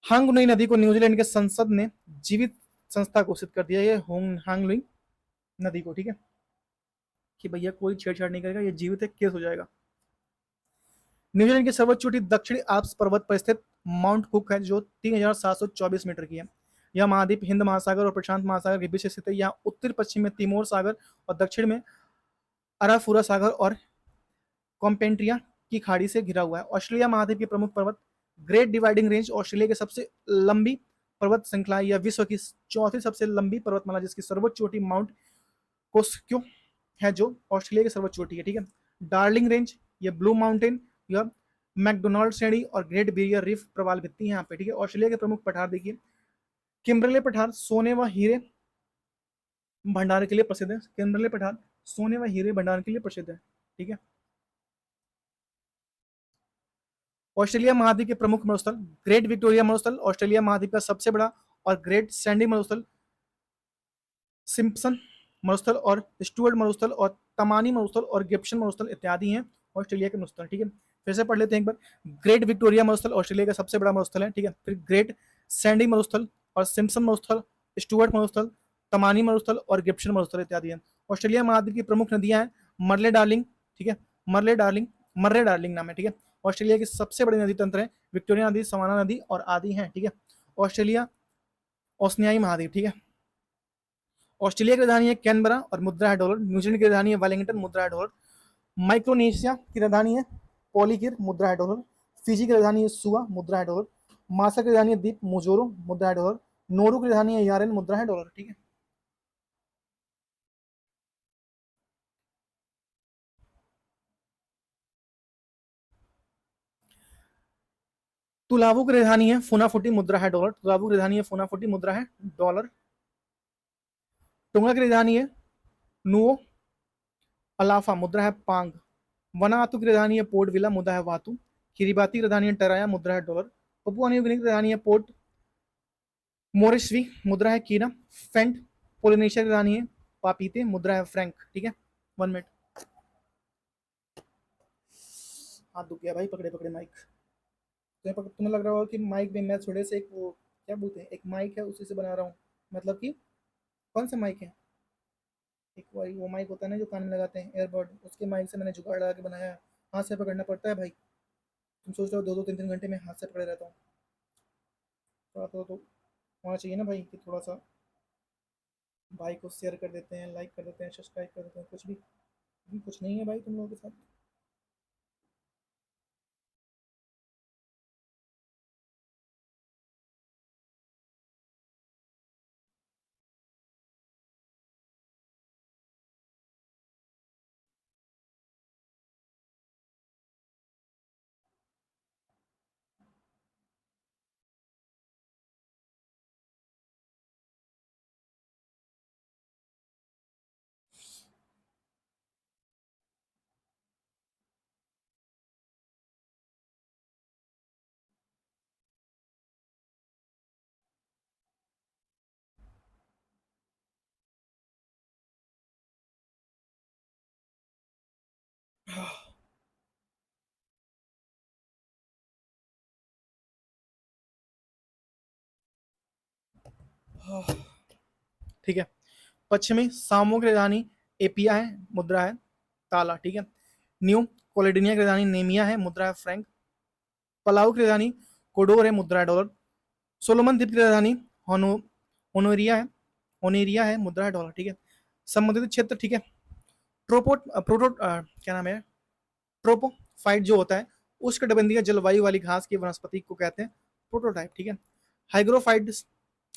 हांगलुई नदी को न्यूजीलैंड के संसद ने जीवित संस्था घोषित कर दिया है हांगलुई नदी को। ठीक है, कि भैया कोई छेड़छाड़ नहीं करेगा, ये जीवित है, केस हो जाएगा। न्यूजीलैंड की सर्वोच्च चोटी दक्षिणी आल्प्स पर्वत पर स्थित माउंट कुक है, जो 3724 मीटर की है। यह महाद्वीप हिंद महासागर और प्रशांत महासागर के बीच स्थित है। यहाँ उत्तर पश्चिम में तिमोर सागर और दक्षिण में अराफुरा सागर और कॉम्पेंट्रिया की खाड़ी से घिरा हुआ है। ऑस्ट्रेलिया महाद्वीप के प्रमुख पर्वत ग्रेट डिवाइडिंग रेंज ऑस्ट्रेलिया की सबसे लंबी पर्वत श्रृंखला है। यह विश्व की चौथी सबसे लंबी पर्वतमाला, जिसकी सर्वोच्च चोटी माउंट कोस्क्यू है, जो ऑस्ट्रेलिया की सर्वोच्च चोटी है। ठीक है, डार्लिंग रेंज, ये ब्लू माउंटेन, यह मैकडोनाल्ड श्रेणी और ग्रेट बैरियर रीफ प्रवाल भित्ति है यहाँ पे। ठीक है, ऑस्ट्रेलिया के प्रमुख पठार देखिए, किम्बरले पठार सोने व हीरे भंडार के लिए प्रसिद्ध है। किम्बरले पठार सोने व हीरे भंडार के लिए प्रसिद्ध है। ठीक है, ऑस्ट्रेलिया महाद्वीप के प्रमुख मरुस्थल ग्रेट विक्टोरिया मरुस्थल ऑस्ट्रेलिया महाद्वीप का सबसे बड़ा, और ग्रेट सैंडी मरुस्थल, सिम्पसन मरुस्थल और स्टुअर्ट मरुस्थल और तमानी मरुस्थल और गिब्सन मरुस्थल इत्यादि हैं ऑस्ट्रेलिया के मरुस्थल। ठीक है, फिर से पढ़ लेते हैं एक बार। ग्रेट विक्टोरिया मरुस्थल ऑस्ट्रेलिया का सबसे बड़ा मरुस्थल है। ठीक है, फिर ग्रेट सैंडी मरुस्थल और सिम्पसन मरुस्थल, स्टुअर्ट मरुस्थल, तमानी मरुस्थल और गिब्सन मरुस्थल इत्यादि हैं। ऑस्ट्रेलिया महाद्वीप की प्रमुख नदियां हैं मरले डार्लिंग। ठीक है, मर्रे डार्लिंग नाम है। ठीक है, ऑस्ट्रेलिया की सबसे बड़ी नदी तंत्र है विक्टोरिया नदी, सवाना नदी और आदि हैं। ठीक है, ऑस्ट्रेलिया ओसनियाई महाद्वीप। ठीक है, ऑस्ट्रेलिया की राजधानी है कैनबरा और मुद्रा है डॉलर। न्यूजीलैंड की राजधानी है वेलिंगटन, मुद्रा है डॉलर। माइक्रोनेशिया की राजधानी है पॉलीकिर, मुद्रा है डॉलर। फिजी की राजधानी है सुआ, मुद्रा है डॉलर। मासा की राजधानी है द्वीप मोजोरो, मुद्रा है डॉलर। नोरू की राजधानी है यारेन, मुद्रा है डॉलर। ठीक है, तुलावू की राजधानी है फुनाफुटी, मुद्रा है डॉलर। तुलावू की राजधानी है फुनाफुटी, मुद्रा है डॉलर। टोंगा की राजधानी है नुओ अलाफा, मुद्रा है पांग। वनातु की राजधानी है पोर्ट विला, मुद्रा है वातु। किरिबाती की राजधानी है टराया, मुद्रा है डॉलर। पपुआ न्यू गिनी की राजधानी है पोर्ट मोरिशवी मुद्रा है कीना। फेंट पोलिनेशिया की रानी है। पापीते मुद्रा है फ्रैंक। ठीक है, 1 मिनट। हाथ दुख गया भाई, पकड़े पकड़े माइक। तुम्हें लग रहा होगा कि माइक में मैं थोड़े से एक वो क्या बोलते हैं, एक माइक है उसी से बना रहा हूँ। मतलब कि कौन सा माइक है? एक वो माइक होता है ना जो कान में लगाते हैं, एयरबड, उसके माइक से मैंने जुगाड़ लगा के बनाया है। हाथ से पकड़ना पड़ता है भाई। तुम सोच रहे हो 2-2 3-3 घंटे में हाथ से पकड़े रहता हूँ? थोड़ा तो होना चाहिए ना भाई, कि थोड़ा सा भाई को शेयर कर देते हैं, लाइक कर देते हैं, सब्सक्राइब कर देते हैं, कुछ भी। कुछ नहीं है भाई तुम लोगों के साथ। ठीक है। पश्चिमी सामो की राजधानी एपिया है, मुद्रा है ताला। ठीक है। न्यू कोलेडिनिया की राजधानी नेमिया है, मुद्रा है फ्रैंक। पलाऊ की राजधानी कोडोर है, मुद्रा है डॉलर। सोलोमन द्वीप की राजधानी होनो होनोरिया है, होनेरिया है, मुद्रा है डॉलर। ठीक है। संबंधित क्षेत्र, ठीक है। क्या नाम है, ट्रोपोफाइट जो होता है उष्णकटिबंधीय जलवायु वाली घास की वनस्पति को कहते हैं प्रोटोटाइप। ठीक है। हाइग्रोफाइट्स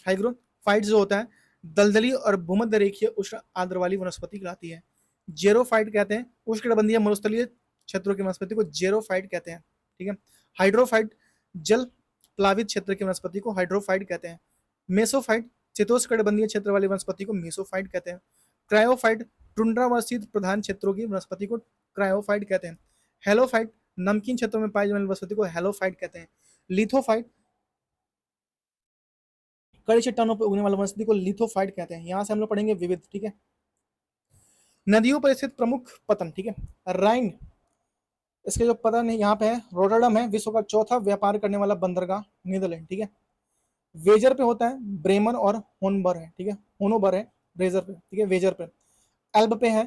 हाइग्रोफाइट्स जो होता है दलदली और भूमध्य रेखीय उष्ण आर्द्र वाली वनस्पति कहलाती है। जेरोफाइट कहते हैं उष्णकटिबंधीय मरुस्थलीय क्षेत्रों की वनस्पति को जेरोफाइट कहते हैं। ठीक है। हाइड्रोफाइट जल प्लावित क्षेत्र की वनस्पति को हाइड्रोफाइट कहते हैं। मेसोफाइट शीतोष्णकटिबंधीय क्षेत्र वाली वनस्पति को मेसोफाइट कहते हैं। क्रायोफाइट टुंड्रा व शीत प्रधान क्षेत्रों की वनस्पति को क्रायोफाइट कहते हैं। हेलोफाइट नमकीन क्षेत्रों में पाई जाने वाली वनस्पति को हेलोफाइट कहते हैं। लिथोफाइट कड़ी चट्टानों पर उगने वाली वनस्पति को लिथोफाइट कहते हैं। यहां से हम लोग पढ़ेंगे विविध। ठीक है। नदियों पर स्थित प्रमुख पतन, ठीक है। राइन, इसके जो पतन है यहाँ पे है रोटरडम है, विश्व का चौथा व्यापार करने वाला बंदरगाह नीदरलैंड। ठीक है। वेजर पे होता है ब्रेमन और होनबर है। ठीक है। होनोबर है ब्रेजर पे। ठीक है। वेजर पे। एल्ब पे है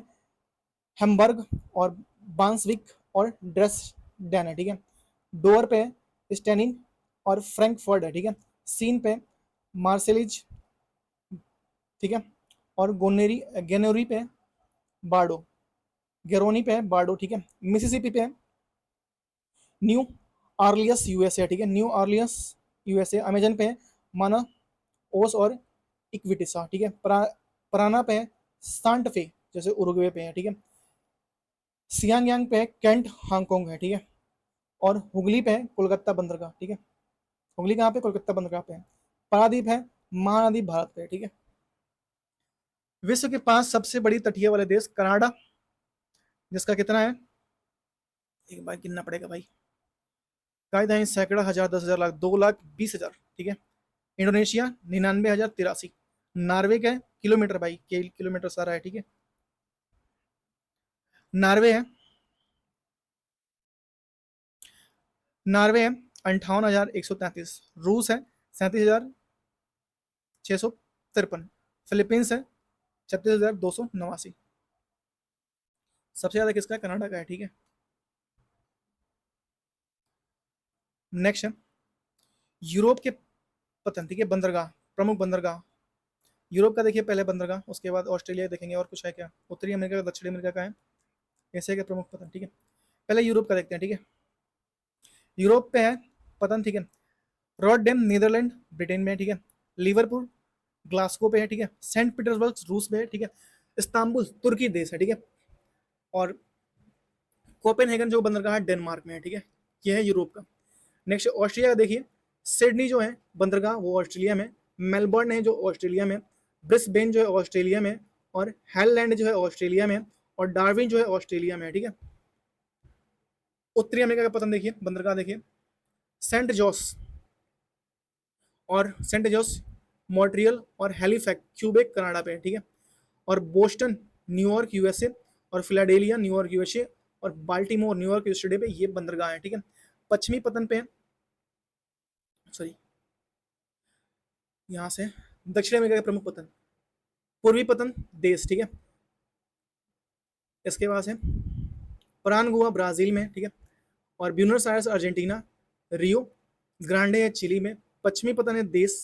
हेमबर्ग और बांसविक और ड्रेसडेन है। ठीक है। डोर पे स्टेनिन और फ्रैंकफर्ट है। ठीक है। सीन पे मार्सेलिज, ठीक है। और गोनेरी गेनोरी पे बार्डो, गेरोनी पे है बार्डो। ठीक है। मिसिसिपी पे न्यू आर्लियस यूएसए। ठीक है। New आर्लियस USA. अमेजन पे माना ओस और इक्विटिसा। ठीक है। पराना पे सांट फे जैसे उरुग्वे पे है। ठीक है। सियांग पे कैंट हांगकांग है। ठीक है। और हुगली पे है कोलकाता बंदरगाह। ठीक है। हुगली कहाँ पे? कोलकाता बंदरगाह पे है। पारादीप है महानदी भारत पे। ठीक है। विश्व के 5 सबसे बड़ी तटीय वाले देश कनाडा, जिसका कितना है, एक बार गिनना पड़ेगा भाई, कायदा सैकड़ा हजार 10,000 लाख 2,20,000। ठीक है। इंडोनेशिया 99,083। नॉर्वे का किलोमीटर भाई, किलोमीटर सारा है। ठीक है। नॉर्वे है, नॉर्वे है 58,133। रूस है 37,653। फिलीपींस है 36,289। सबसे ज्यादा किसका है? कनाडा का है। ठीक है। नेक्स्ट है यूरोप के पतन, ठीक है। बंदरगाह, प्रमुख बंदरगाह यूरोप का देखिए पहले बंदरगाह, उसके बाद ऑस्ट्रेलिया देखेंगे और कुछ है क्या, उत्तरी अमेरिका का, दक्षिणी अमेरिका का है, ऐसे के प्रमुख पतन। ठीक है। पहले यूरोप का देखते हैं। ठीक है। यूरोप पे है पतन, ठीक है। रॉटरडेम नीदरलैंड ब्रिटेन में है। ठीक है। लिवरपूल ग्लासगो पे है। ठीक है। सेंट पीटर्सबर्ग रूस में है। ठीक है। इस्तांबुल तुर्की देश है। ठीक है। और कोपेनहेगन जो बंदरगाह है डेनमार्क में है। ठीक है। यह है यूरोप का। नेक्स्ट ऑस्ट्रेलिया का देखिए, सिडनी जो है बंदरगाह वो ऑस्ट्रेलिया में, मेलबर्न है जो ऑस्ट्रेलिया में, ब्रिस्बेन जो है ऑस्ट्रेलिया में, और हेललैंड जो है ऑस्ट्रेलिया में, और डार्विन जो है ऑस्ट्रेलिया में है। ठीक है। उत्तरी अमेरिका का पतन देखिए, बंदरगाह देखिए, सेंट जोस और सेंट जोस मॉन्ट्रियल और हैलिफैक्स क्यूबेक कनाडा पे है, ठीक है। और बोस्टन न्यूयॉर्क यूएसए, और फिलाडेल्फिया न्यूयॉर्क यूएसए, और बाल्टीमोर न्यूयॉर्क यूएसए पे ये बंदरगाह है, ठीक है। पश्चिमी पतन पे, सॉरी, यहाँ से दक्षिण अमेरिका के प्रमुख पतन, पूर्वी पतन देश, ठीक है। इसके बाद है परानगुआ ब्राजील में, ठीक है। और Buenos Aires Argentina, Rio Grande है चिली में। पश्चिमी पतन है देश,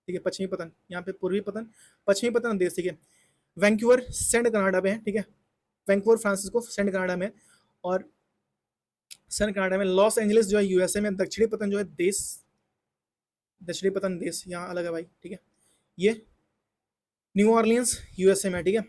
ठीक है। पश्चिमी पतन यहाँ पे, पूर्वी पतन, पश्चिमी पतन देश, ठीक है। वैंकूवर सेंट कनाडा में है, ठीक है। वैंकूवर फ्रांसिस्को सेंट कनाडा में, और सेंट कनाडा में। लॉस एंजलिस जो है यूएसए में। दक्षिणी पतन जो है देश, दक्षिणी पतन देश यहाँ अलग है भाई, ठीक है। ये न्यू ऑर्लियंस यूएसए में, ठीक है।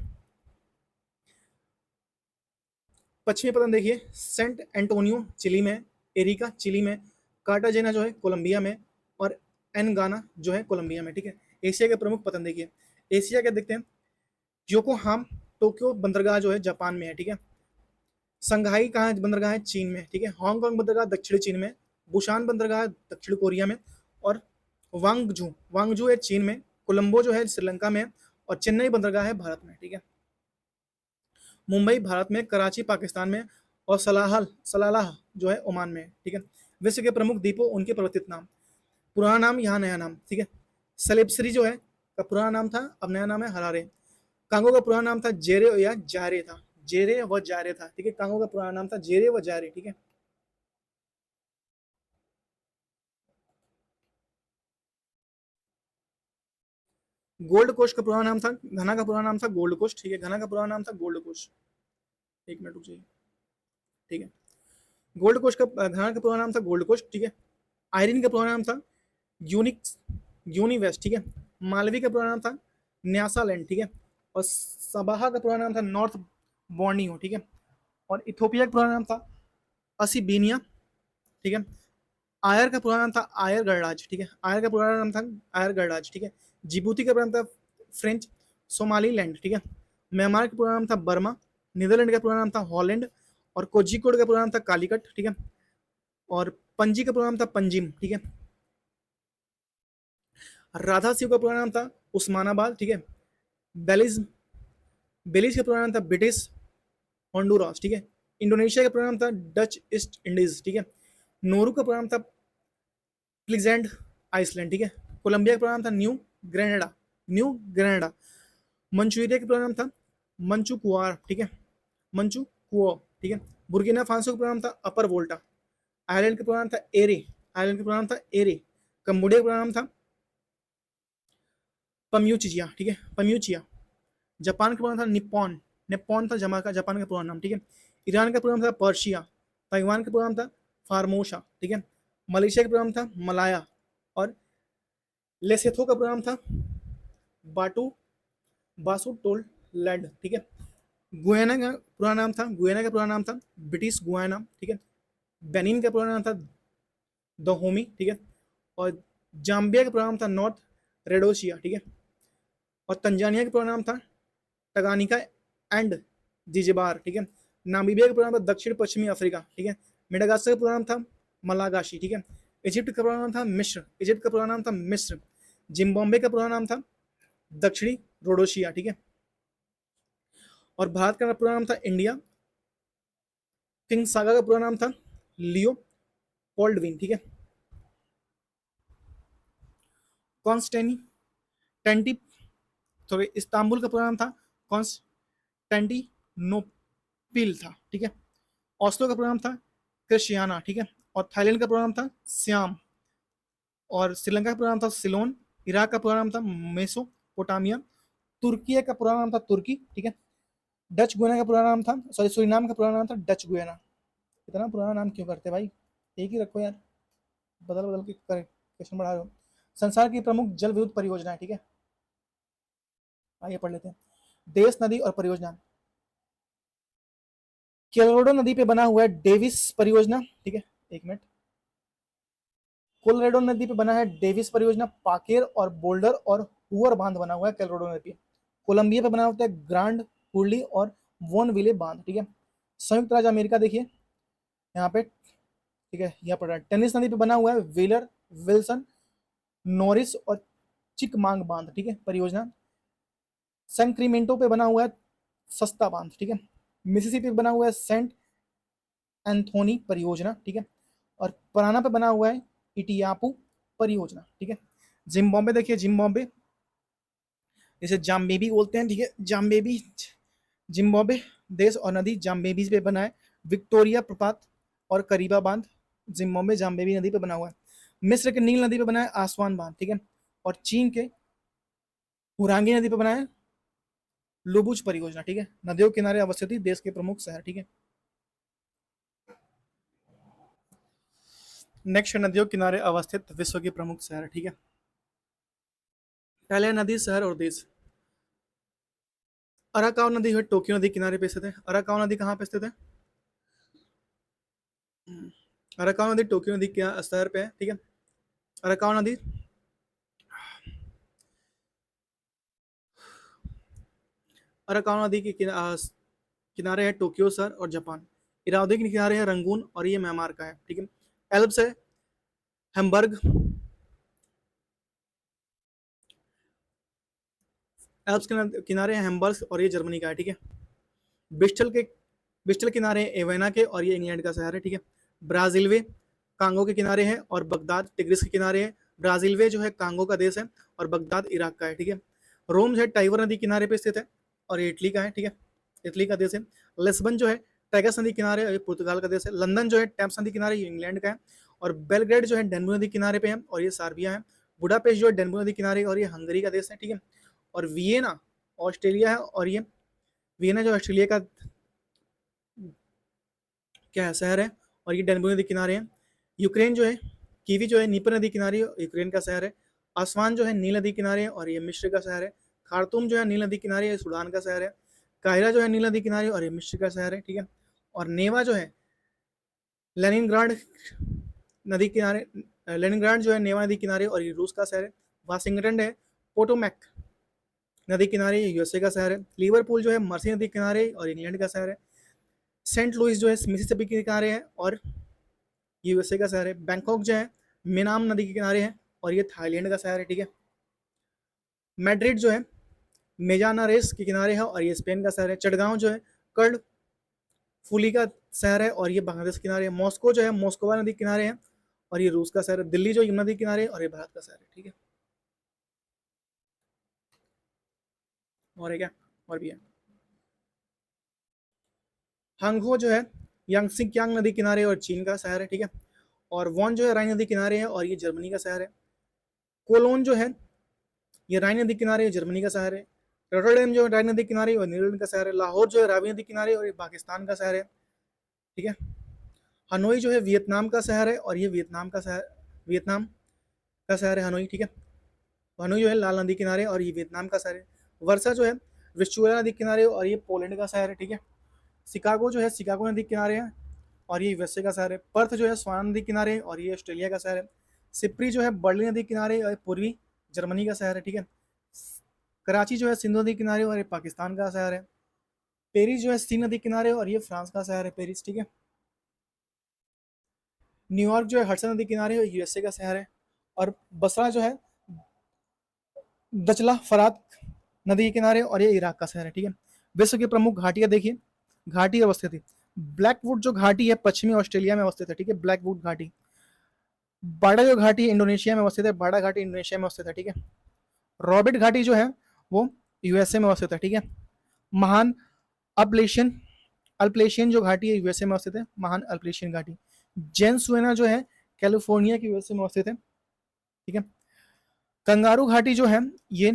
पश्चिमी पतन देखिए, सेंट एंटोनियो चिली में, एरिका चिली में, कार्टाजेना जो है कोलंबिया में, और एनगाना जो है कोलंबिया में, ठीक है। एशिया के प्रमुख पतन देखिए, एशिया के देखते हैं, योकोहाम टोक्यो बंदरगाह जो है जापान में है, ठीक है। संघाई कहाँ बंदरगाह है, चीन में, ठीक है। हांगकांग बंदरगाह दक्षिणी चीन में, बुशान बंदरगाह दक्षिण कोरिया में, और वांगजू, वांगजू है चीन में, कोलंबो जो है श्रीलंका में, और चेन्नई बंदरगाह है भारत में, ठीक है। मुंबई भारत में, कराची पाकिस्तान में, और सलालाह जो है ओमान में, ठीक है। विश्व के प्रमुख द्वीपों उनके परिवर्तित नाम, पुराना नाम यहाँ नया नाम, ठीक है। सलेबसरी जो है का पुराना नाम था, अब नया नाम है हरारे। कांगो का पुराना नाम था जेरे या जारे था, जेरे व जारे था, ठीक है। कांगो का पुराना नाम था जेरे व जारे, ठीक है। गोल्ड कोस्ट का पुराना नाम था, घना का पुराना नाम था गोल्ड कोस्ट, ठीक है। घना का पुराना नाम था गोल्ड कोस्ट, एक मिनट रुक जाइए, ठीक है। गोल्ड कोस्ट का, घना का पुराना नाम था गोल्ड कोस्ट, ठीक है। आयरन का पुराना नाम था यूनिक्स, यूनिवेस्ट, ठीक है। मालवी का पुराना नाम था न्यासालैंड, ठीक है। और सबाहा का पुराना नाम था नॉर्थ बॉर्नियो, ठीक है। और इथोपिया का पुराना नाम था असीबेनिया, ठीक है। आयर का पुराना नाम था आयर गणराज, ठीक है। आयर का पुराना नाम था आयर गणराज, ठीक है। जिबूती का पुराना नाम था फ्रेंच सोमालीलैंड, ठीक है। म्यांमार का पुराना नाम था बर्मा। नीदरलैंड का पुराना नाम था हॉलैंड। और कोझिकोड का पुराना नाम था कालीकट, ठीक है। और पणजी का पुराना नाम था पंजिम, ठीक है। राधा सिंह का पुराना नाम था उस्मानाबाद, ठीक है। बेलिज, बेलिज का पुराना नाम था ब्रिटिश होंडुरास, ठीक है। इंडोनेशिया का पुराना नाम था डच ईस्ट इंडीज, ठीक है। नोरू का पुराना नाम था प्लीजेंट आइसलैंड, ठीक है। कोलंबिया का पुराना नाम था New Granada, New Granada. Manchuria का पुराना नाम था मंचू कुआर, ठीक है। मंचू कुओ, ठीक है। बुर्किना फासो का पुराना नाम था अपर वोल्टा। आयरलैंड का पुराना नाम था एरे, आयरलैंड का पुराना नाम था एरे। कंबोडिया का पुराना नाम था पम्यूचिया, ठीक है, पम्यूचिया। जापान का पुराना था निप्पॉन, निप्पॉन था जमा का जापान का पुराना नाम, ठीक है। ईरान का पुराना था पर्शिया। ताइवान का पुराना था फार्मोशा, ठीक है। मलेशिया का पुराना था मलाया। और लेसेथो का पुराना था बाटू, बासु टोल लैंड, ठीक है। गुयाना का पुराना नाम था, गुयाना का पुराना नाम था ब्रिटिश गुयाना, ठीक है। बेनिन का पुराना नाम था दहोमी, ठीक है। और जाम्बिया का पुराना नाम था नॉर्थ रेडोशिया, ठीक है। और तंजानिया का पुराना नाम था टगानिका एंड जिजेबार, ठीक है। नामीबिया का पुराना नाम था दक्षिण पश्चिमी अफ्रीका, ठीक है। मेडागास्कर का पुराना नाम था मलागाशी, ठीक है। इजिप्ट का पुराना नाम था मिस्र, इजिप्ट का पुराना नाम था मिस्र। जिम्बाब्वे का पुराना नाम था दक्षिणी रोडोशिया, ठीक है। और भारत का पुराना नाम था इंडिया। किंग सागा का पुराना नाम था लियो पोल्डविन, ठीक है। कॉन्स्टेंटी टेंटी, सॉरी, इस्तांबुल का पुराना नाम था कॉन्स्टेंटिनोपिल था, ठीक है। ऑस्लो का पुराना नाम था क्रिश्चियाना, ठीक है। और थाईलैंड का पुराना नाम था श्याम। और श्रीलंका का पुराना नाम था सिलोन। इराक का पुराना नाम था मेसोपोटामिया। तुर्की का पुराना नाम था तुर्की, ठीक है। डच गुयाना का पुराना नाम था, सॉरी, सूरीनाम का पुराना नाम था डच गुयाना। इतना पुराना नाम क्यों करते भाई, एक ही रखो यार, बदल बदल के क्वेश्चन बढ़ा रहे हो। संसार की प्रमुख जल विद्युत परियोजना है, ठीक है। आइए पढ़ लेते हैं। देश, नदी और परियोजना। कोलोराडो नदी पे बना हुआ है डेविस परियोजना, ठीक है। एक मिनट, कोलोराडो नदी पे बना है डेविस परियोजना। पाकेर और बोल्डर और हुअर बांध बना हुआ है कोलोराडो नदी पे। कोलंबिया पे बना होता है ग्रांड कुर्ली और वोनविले बांध, ठीक है। संयुक्त राज्य अमेरिका देखिए यहाँ पे, ठीक है, यहाँ पर टेनिस नदी पे बना हुआ है व्हीलर, विल्सन, नॉरिस और चिकमांग बांध, ठीक है, परियोजना। सैक्रामेंटो पे बना हुआ है सस्ता बांध, ठीक है। मिसिसिपी पे बना हुआ है सेंट एंथोनी परियोजना, ठीक है। और पराना पे बना हुआ है इटियापू परियोजना, ठीक है। जिम्बाब्वे देखिए, जिम्बाब्वे इसे जाम्बेबी बोलते हैं, ठीक है, जाम्बेबी, जिम्बाब्वे देश और नदी जाम्बेबी पे बना है। विक्टोरिया प्रपात और करीबा बांध जिम्बाब्वे जाम्बेबी नदी पे बना हुआ है। मिस्र के नील नदी पे बना है आसवान बांध, ठीक है। और चीन के हुरांगी नदी पे बना है लुबुच परियोजना, ठीक है। नदियों के किनारे अवस्थित देश के प्रमुख शहर, ठीक है। नेक्स्ट, नदियों के किनारे अवस्थित विश्व के प्रमुख शहर, ठीक है। पहले नदी, शहर और देश। अराकाव नदी है टोक्यो नदी किनारे पे स्थित है। अराकाव नदी कहाँ पे स्थित है? अराकाव नदी टोक्यो नदी के शहर पे है, ठीक है। अराकाव नदी अराकावा नदी के किनारे है टोक्यो शहर और जापान। इरावदी के किनारे है रंगून और ये म्यांमार का है, ठीक है। एल्प्स है हैम्बर्ग, एल्प्स के किनारे है हैम्बर्ग और ये जर्मनी का है, ठीक है। बिस्टल के बिस्टल किनारे है एवेना के और ये इंग्लैंड का शहर है, ठीक है। ब्राजीलवे कांगो के किनारे है और बगदाद टिग्रिस के किनारे है। ब्राजीलवे जो है कांगो का देश है और बगदाद इराक का है, ठीक है। रोम जो है टाइवर नदी किनारे पे स्थित है और ये इटली का है, ठीक है, इटली का देश है। लिस्बन जो है टैगस नदी किनारे और ये पुर्तगाल का देश है। लंदन जो है टेम्स नदी किनारे, ये इंग्लैंड का है। और बेलग्रेड जो है डेनबू नदी किनारे पे है और ये सार्बिया है। बुडापेस्ट जो है डेनबू नदी किनारे और ये हंगरी का देश है, ठीक है। और वियना ऑस्ट्रेलिया है और ये वियना जो ऑस्ट्रेलिया का क्या है, शहर है और ये डेनबू नदी किनारे है। यूक्रेन जो है कीवी जो है नीपर नदी किनारे यूक्रेन का शहर है। आसमान जो है नील नदी किनारे है और ये मिस्र का शहर है। खार्तूम जो है नील नदी किनारे ये सूडान का शहर है। काहिरा जो है नील नदी किनारे और ये मिस्र का शहर है, ठीक है। और नेवा जो है लेनिनग्राड नदी किनारे, लेनिनग्राड जो है नेवा नदी किनारे और ये रूस का शहर है। वाशिंगटन है पोटोमैक नदी किनारे यूएसए का शहर है। लिवरपूल जो है मर्सी नदी किनारे और इंग्लैंड का शहर है। सेंट लुइस जो है मिसिसिपी के किनारे है और यूएसए का शहर है। बैंकॉक जो है मेनाम नदी के किनारे है और ये थाईलैंड का शहर है, ठीक है। मैड्रिड जो है मेजानारेस के किनारे है और ये स्पेन का शहर है। चटगांव जो है कर्ड फुली का शहर है और ये बांग्लादेश के किनारे है। मॉस्को जो है मोस्कोवा नदी के किनारे है और ये रूस का शहर है। दिल्ली जो यमुना नदी के किनारे है और ये भारत का शहर है, ठीक है। और है क्या, और भी है। हांगहो जो है यांगसी क्यांग नदी किनारे और चीन का शहर है, ठीक है। और वॉन जो है राइन नदी किनारे है और ये जर्मनी का शहर है। कोलोन जो है ये राइन नदी किनारे जर्मनी का शहर है। रोटरडेम जो है राइन नदी किनारे और नीदरलैंड का शहर है। लाहौर जो है रावी नदी किनारे और ये पाकिस्तान का शहर है, ठीक है। हनोई जो है वियतनाम का शहर है और ये वियतनाम का शहर है हनोई, ठीक है। हनोई जो है लाल नदी किनारे और ये वियतनाम का शहर है। वर्षा जो है विस्चुला नदी किनारे और ये पोलैंड का शहर है, ठीक है। शिकागो जो है शिकागो नदी किनारे है और ये यूएसए का शहर है। पर्थ जो है स्वान नदी किनारे और ये ऑस्ट्रेलिया का शहर है। सिप्री जो है बर्लिन नदी किनारे और पूर्वी जर्मनी का शहर है, ठीक है। कराची जो है सिंधु नदी किनारे और ये पाकिस्तान का शहर है। पेरिस जो है सी नदी किनारे और ये फ्रांस का शहर है पेरिस, ठीक है। न्यूयॉर्क जो है हडसन नदी किनारे और यूएसए का शहर है। और बसरा जो है दचला फरात नदी के किनारे और ये इराक का शहर है, ठीक है। विश्व की प्रमुख घाटियां देखिए, घाटी अवस्थित है। ब्लैकवुड जो घाटी है पश्चिमी ऑस्ट्रेलिया में अवस्थित है, ठीक है, ब्लैकवुड घाटी। बाड़ा जो घाटी इंडोनेशिया में अवस्थित है, बाड़ा घाटी इंडोनेशिया में अवस्थित है, ठीक है। रॉबर्ट घाटी जो है वो यूएसए में अवस्थित है, ठीक है। महान अल्पलेशियन अल्पलेशियन जो घाटी है यूएसए में अवस्थित है, महान अल्पलेशियन घाटी। जेन सुएना जो है कैलिफोर्निया की यूएसए में अवस्थित है, ठीक है। कंगारू घाटी जो है ये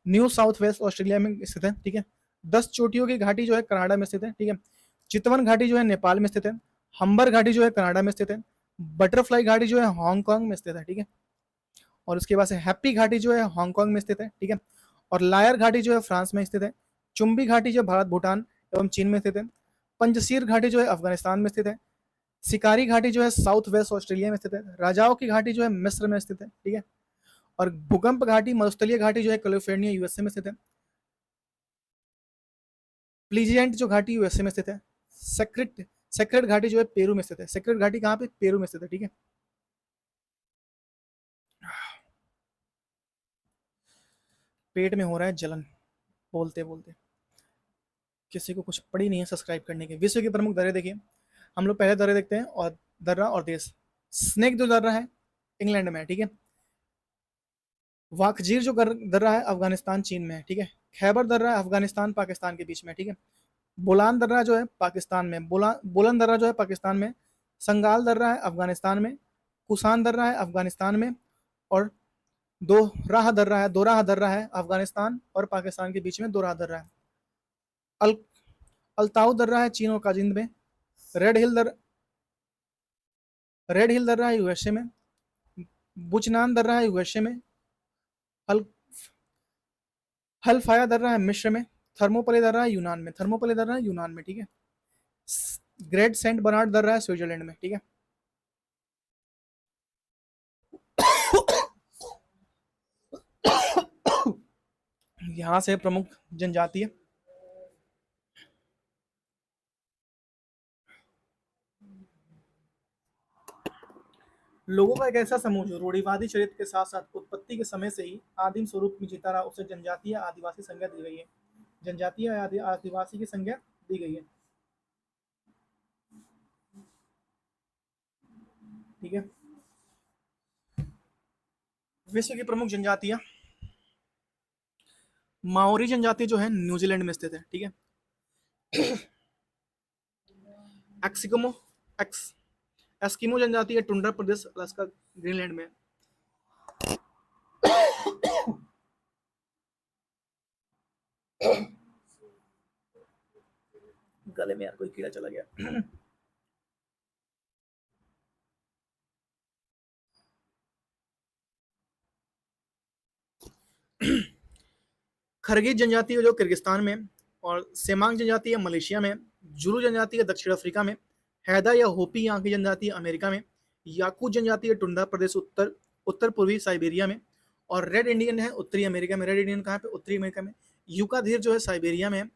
न्यू साउथ वेस्ट ऑस्ट्रेलिया में स्थित है, ठीक है। 10 चोटियों की घाटी जो है कनाडा में स्थित है, ठीक है। चितवन घाटी जो है नेपाल में स्थित है। हम्बर घाटी जो है कनाडा में स्थित है। बटरफ्लाई घाटी जो है हांगकांग में स्थित है, ठीक है। और उसके बाद से हैप्पी घाटी जो है हांगकांग में स्थित है, ठीक है। और लायर घाटी जो है फ्रांस में स्थित है। चुंबी घाटी जो भारत भूटान एवं चीन में स्थित है। पंजसीर घाटी जो है अफगानिस्तान में स्थित है। शिकारी घाटी जो है साउथ वेस्ट ऑस्ट्रेलिया में स्थित है। राजाओं की घाटी जो है मिस्र में स्थित है, ठीक है। और भूकंप घाटी मरुस्थलीय घाटी जो है कैलिफोर्निया यूएसए में स्थित है। प्लीजियंट जो घाटी यूएसए में स्थित है। सेक्रेट सेक्रेट घाटी जो है पेरू में स्थित है। सेक्रेट घाटी कहाँ पे, पेरू में स्थित है, ठीक है। पेट में हो रहा है जलन बोलते बोलते। किसी को कुछ पड़ी नहीं है सब्सक्राइब करने के। विश्व के प्रमुख दर्रे देखिए, हम लोग पहले दर्रे देखते हैं और दर्रा और देश। स्नेक जो दर्रा है इंग्लैंड में है, ठीक है। वाकजीर जो दर्रा है अफगानिस्तान चीन में है, ठीक है। खैबर दर्रा है अफगानिस्तान पाकिस्तान के बीच में, ठीक है। बोलान दर्रा जो है पाकिस्तान में, बोलन दर्रा जो है पाकिस्तान में। संगाल दर्रा है अफगानिस्तान में। कुसान दर्रा है अफगानिस्तान में। और दो राह दर्रा है अफगानिस्तान और पाकिस्तान के बीच में, दो राह दर्रा है। अल अल्ताऊ दर्रा है चीन और काजिंद में। रेड हिल दर रेड हिल दर्रा है यूएसए में। बुचनान दर्रा है यूएसए में। हल हल्फाया दर्रा है मिस्र में। थर्मोपले दर्रा है यूनान में, ठीक है। ग्रेट सेंट बर्नार्ड दर्रा है स्विट्जरलैंड में, ठीक है। यहाँ से प्रमुख जनजातीय लोगों का एक ऐसा समूह जो रूढ़िवादी चरित्र के साथ साथ उत्पत्ति के समय से ही आदिम स्वरूप में जीता रहा, उसे जनजातीय आदिवासी संज्ञा दी गई है। जनजातीय आदिवासी की संज्ञा दी गई है, ठीक है। विश्व की प्रमुख जनजातियां, माओरी जनजाति जो है न्यूजीलैंड में स्थित है, ठीक है। एक्सिकोमो एक्स एस्किमो जनजाति है टुंड्रा प्रदेश अलास्का ग्रीनलैंड में। गले में यार कोई कीड़ा चला गया। खरगीज जनजाति है जो किर्गिस्तान में, और सेमांग जनजाति है मलेशिया में। जुलू जनजाति है दक्षिण अफ्रीका में। हैदा या होपी यहाँ की जनजाति है अमेरिका में। याकूत जनजाति है टुंड्रा प्रदेश उत्तर पूर्वी साइबेरिया में। और रेड इंडियन है उत्तरी अमेरिका में। रेड इंडियन कहाँ पे? उत्तरी अमेरिका में। यूका धीर जो है साइबेरिया में।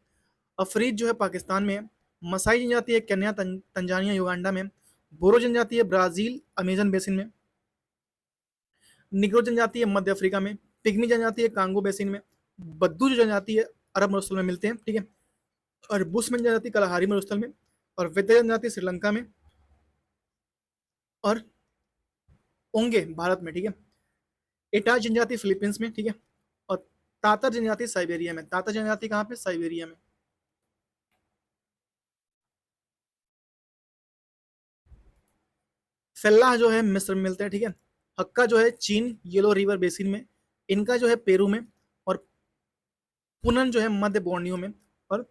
अफरीद जो है पाकिस्तान में। मसाई जनजाति है केन्या तंजानिया युगांडा में। बोरो जनजाति है ब्राजील अमेजन बेसिन में। निग्रो जनजाति है मध्य अफ्रीका में। पिग्मी जनजाति है कांगो बेसिन में। बद्दू जो जनजाति है अरब मरुस्थल में मिलते हैं, ठीक है। और बुशमैन जनजाति कलाहारी मरुस्थल में। और विद्या जनजाति श्रीलंका में। और ओंगे भारत में, ठीक है। एटा जनजाति फिलीपींस में, ठीक है। और तातर जनजाति साइबेरिया में। तातर जनजाति कहाँ पे? साइबेरिया में। फेल्लाह जो है मिस्र में मिलते हैं, ठीक है। हक्का जो है चीन येलो रिवर बेसिन में। इनका जो है पेरू में। और पुनन जो है मध्य बोर्नियो में। और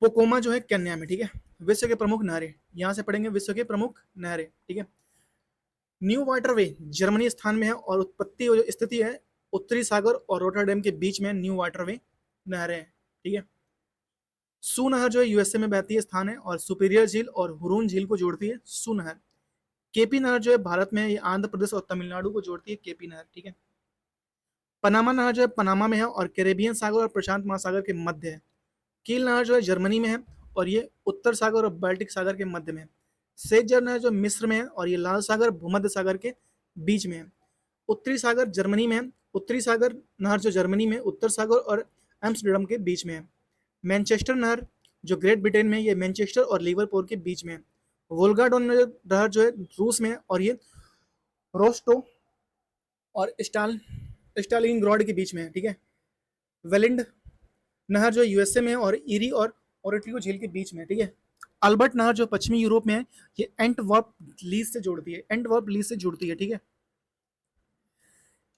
पोकोमा जो है केन्या में, ठीक है। विश्व के प्रमुख नहरें यहां से पढ़ेंगे। विश्व के प्रमुख नहरें, ठीक है। न्यू वाटरवे जर्मनी स्थान में है और उत्पत्ति जो स्थिति है उत्तरी सागर और रोटरडेम के बीच में न्यू वाटरवे नहरें हैं, ठीक है। सू नहर जो है यूएसए में बहती है स्थान है, और सुपीरियर झील और हुरून झील को जोड़ती है सू नहर। केपी नहर जो है भारत में, ये आंध्र प्रदेश और तमिलनाडु को जोड़ती है केपी नहर, ठीक है। पनामा नहर जो है पनामा में है और कैरेबियन सागर और प्रशांत महासागर के मध्य है। कील नहर जो है जर्मनी में है और ये उत्तर सागर और बाल्टिक सागर के मध्य में है। सेजर नहर जो मिस्र में है और ये लाल सागर भूमध्य सागर के बीच में है। उत्तरी सागर जर्मनी में है। उत्तरी सागर नहर जो जर्मनी में, उत्तर सागर और एम्स्टर्डम के बीच में है। मैनचेस्टर नहर जो ग्रेट ब्रिटेन में, ये मैनचेस्टर और लिवरपूल के बीच में है। वोल्गा डॉन नहर जो है रूस में है और ये रोस्टो और स्टालिनग्राड के बीच में है, ठीक है। वेलिंड नहर जो यूएसए में है और ईरी और ओरेटिको झील के बीच में है, ठीक है। अल्बर्ट नहर जो पश्चिमी यूरोप में है, ये एंटवर्प लीज से जुड़ती है, ठीक है।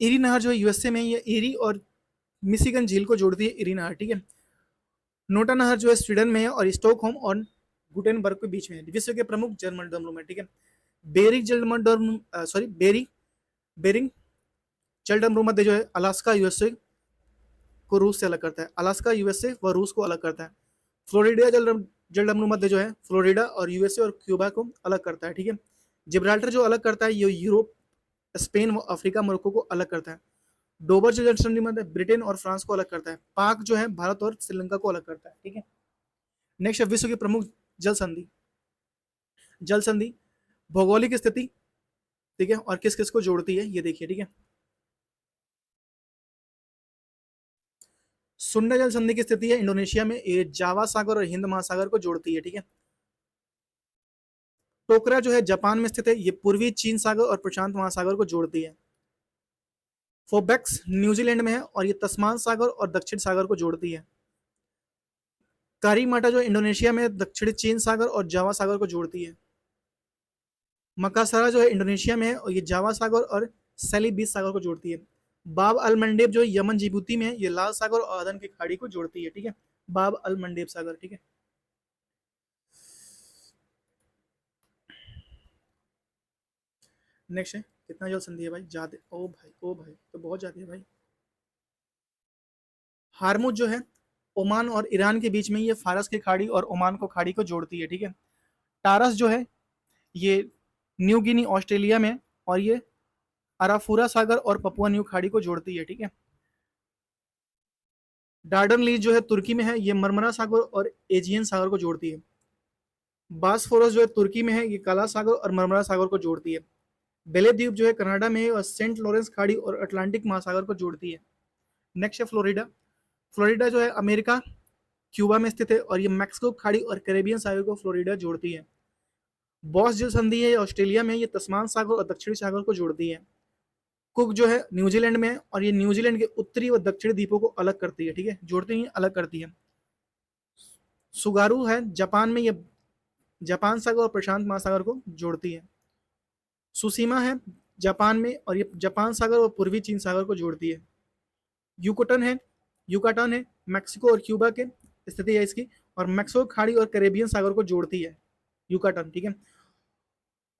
ईरी नहर जो है यूएसए में, ये ईरी और मिशिगन झील को जोड़ती है ईरी नहर, ठीक है। नोटा नहर जो है स्वीडन में है और स्टॉकहोम और गुटेनबर्ग के बीच में है। विश्व के प्रमुख जल डमरू है, ठीक है। बेरिंग जल बेरिंग जल डमरू मध्य जो है अलास्का यूएसए को रूस से अलग करता है। अलास्का यूएसए व रूस को अलग करता है। फ्लोरिडा जल डमरू मध्य जो है फ्लोरिडा और यूएसए और क्यूबा को अलग करता है, ठीक है। जिब्राल्टर जो अलग करता है ये यूरोप स्पेन व अफ्रीका मोरक्को को अलग करता है। डोबर जो जल संधि मध्य ब्रिटेन और फ्रांस को अलग करता है। पाक जो है भारत और श्रीलंका को अलग करता है, ठीक है। नेक्स्ट है विश्व की प्रमुख जल संधि। जल संधि भौगोलिक स्थिति, ठीक है, और किस किस को जोड़ती है ये देखिए, ठीक है। सुंडा जल संधि की स्थिति है इंडोनेशिया में, ये जावा सागर और हिंद महासागर को जोड़ती है, ठीक है। टोकरा जो है जापान में स्थित है, ये पूर्वी चीन सागर और प्रशांत महासागर को जोड़ती है। फोबेक्स न्यूजीलैंड में है और ये तस्मान सागर और दक्षिण सागर को जोड़ती है। कारीमाटा जो इंडोनेशिया में दक्षिणी चीन सागर और जावा सागर को जोड़ती है। मकासारा जो है इंडोनेशिया में है और ये जावा सागर और सेलिबीस सागर को जोड़ती है। बाब अल मंडेब जो यमन जिबूती में है, ये लाल सागर और अदन की खाड़ी को जोड़ती है, ठीक है। बाब अल मंडेब सागर, ठीक है। नेक्स्ट है, कितना जल संधि है भाई, ज्यादा, ओ भाई ओ भाई, तो बहुत ज्यादा है भाई। हारमुज जो है ओमान और ईरान के बीच में, ये फारस की खाड़ी और ओमान को खाड़ी को जोड़ती है, ठीक है। टारस जो है ये न्यू गिनी ऑस्ट्रेलिया में, और ये अराफुरा सागर और पपुआ न्यू खाड़ी को जोड़ती है, ठीक है। डार्डन लीज जो है तुर्की में है, ये मरमरा सागर और एजियन सागर को जोड़ती है। बासफोरस जो है तुर्की में है, ये काला सागर और मरमरा सागर को जोड़ती है। बेले द्वीप जो है कनाडा में है और सेंट लॉरेंस खाड़ी और अटलांटिक महासागर को जोड़ती है। नेक्स्ट है फ्लोरिडा। फ्लोरिडा जो है अमेरिका क्यूबा में स्थित है और ये मैक्सिको खाड़ी और कैरेबियन सागर को फ्लोरिडा जोड़ती है। बॉस जल संधि है ऑस्ट्रेलिया में, ये तस्मान सागर और दक्षिणी सागर को जोड़ती है। कुक जो है न्यूजीलैंड में है और ये न्यूजीलैंड के उत्तरी व दक्षिणी द्वीपों को अलग करती है, ठीक है, जोड़ती नहीं अलग करती है। सुगारू है जापान में, ये जापान सागर और प्रशांत महासागर को जोड़ती है। सुसीमा है जापान में और ये जापान सागर और पूर्वी चीन सागर को जोड़ती है। यूकाटन है मैक्सिको और क्यूबा के स्थिति है इसकी, और मैक्सिको खाड़ी और कैरेबियन सागर को जोड़ती है यूकाटन, ठीक है।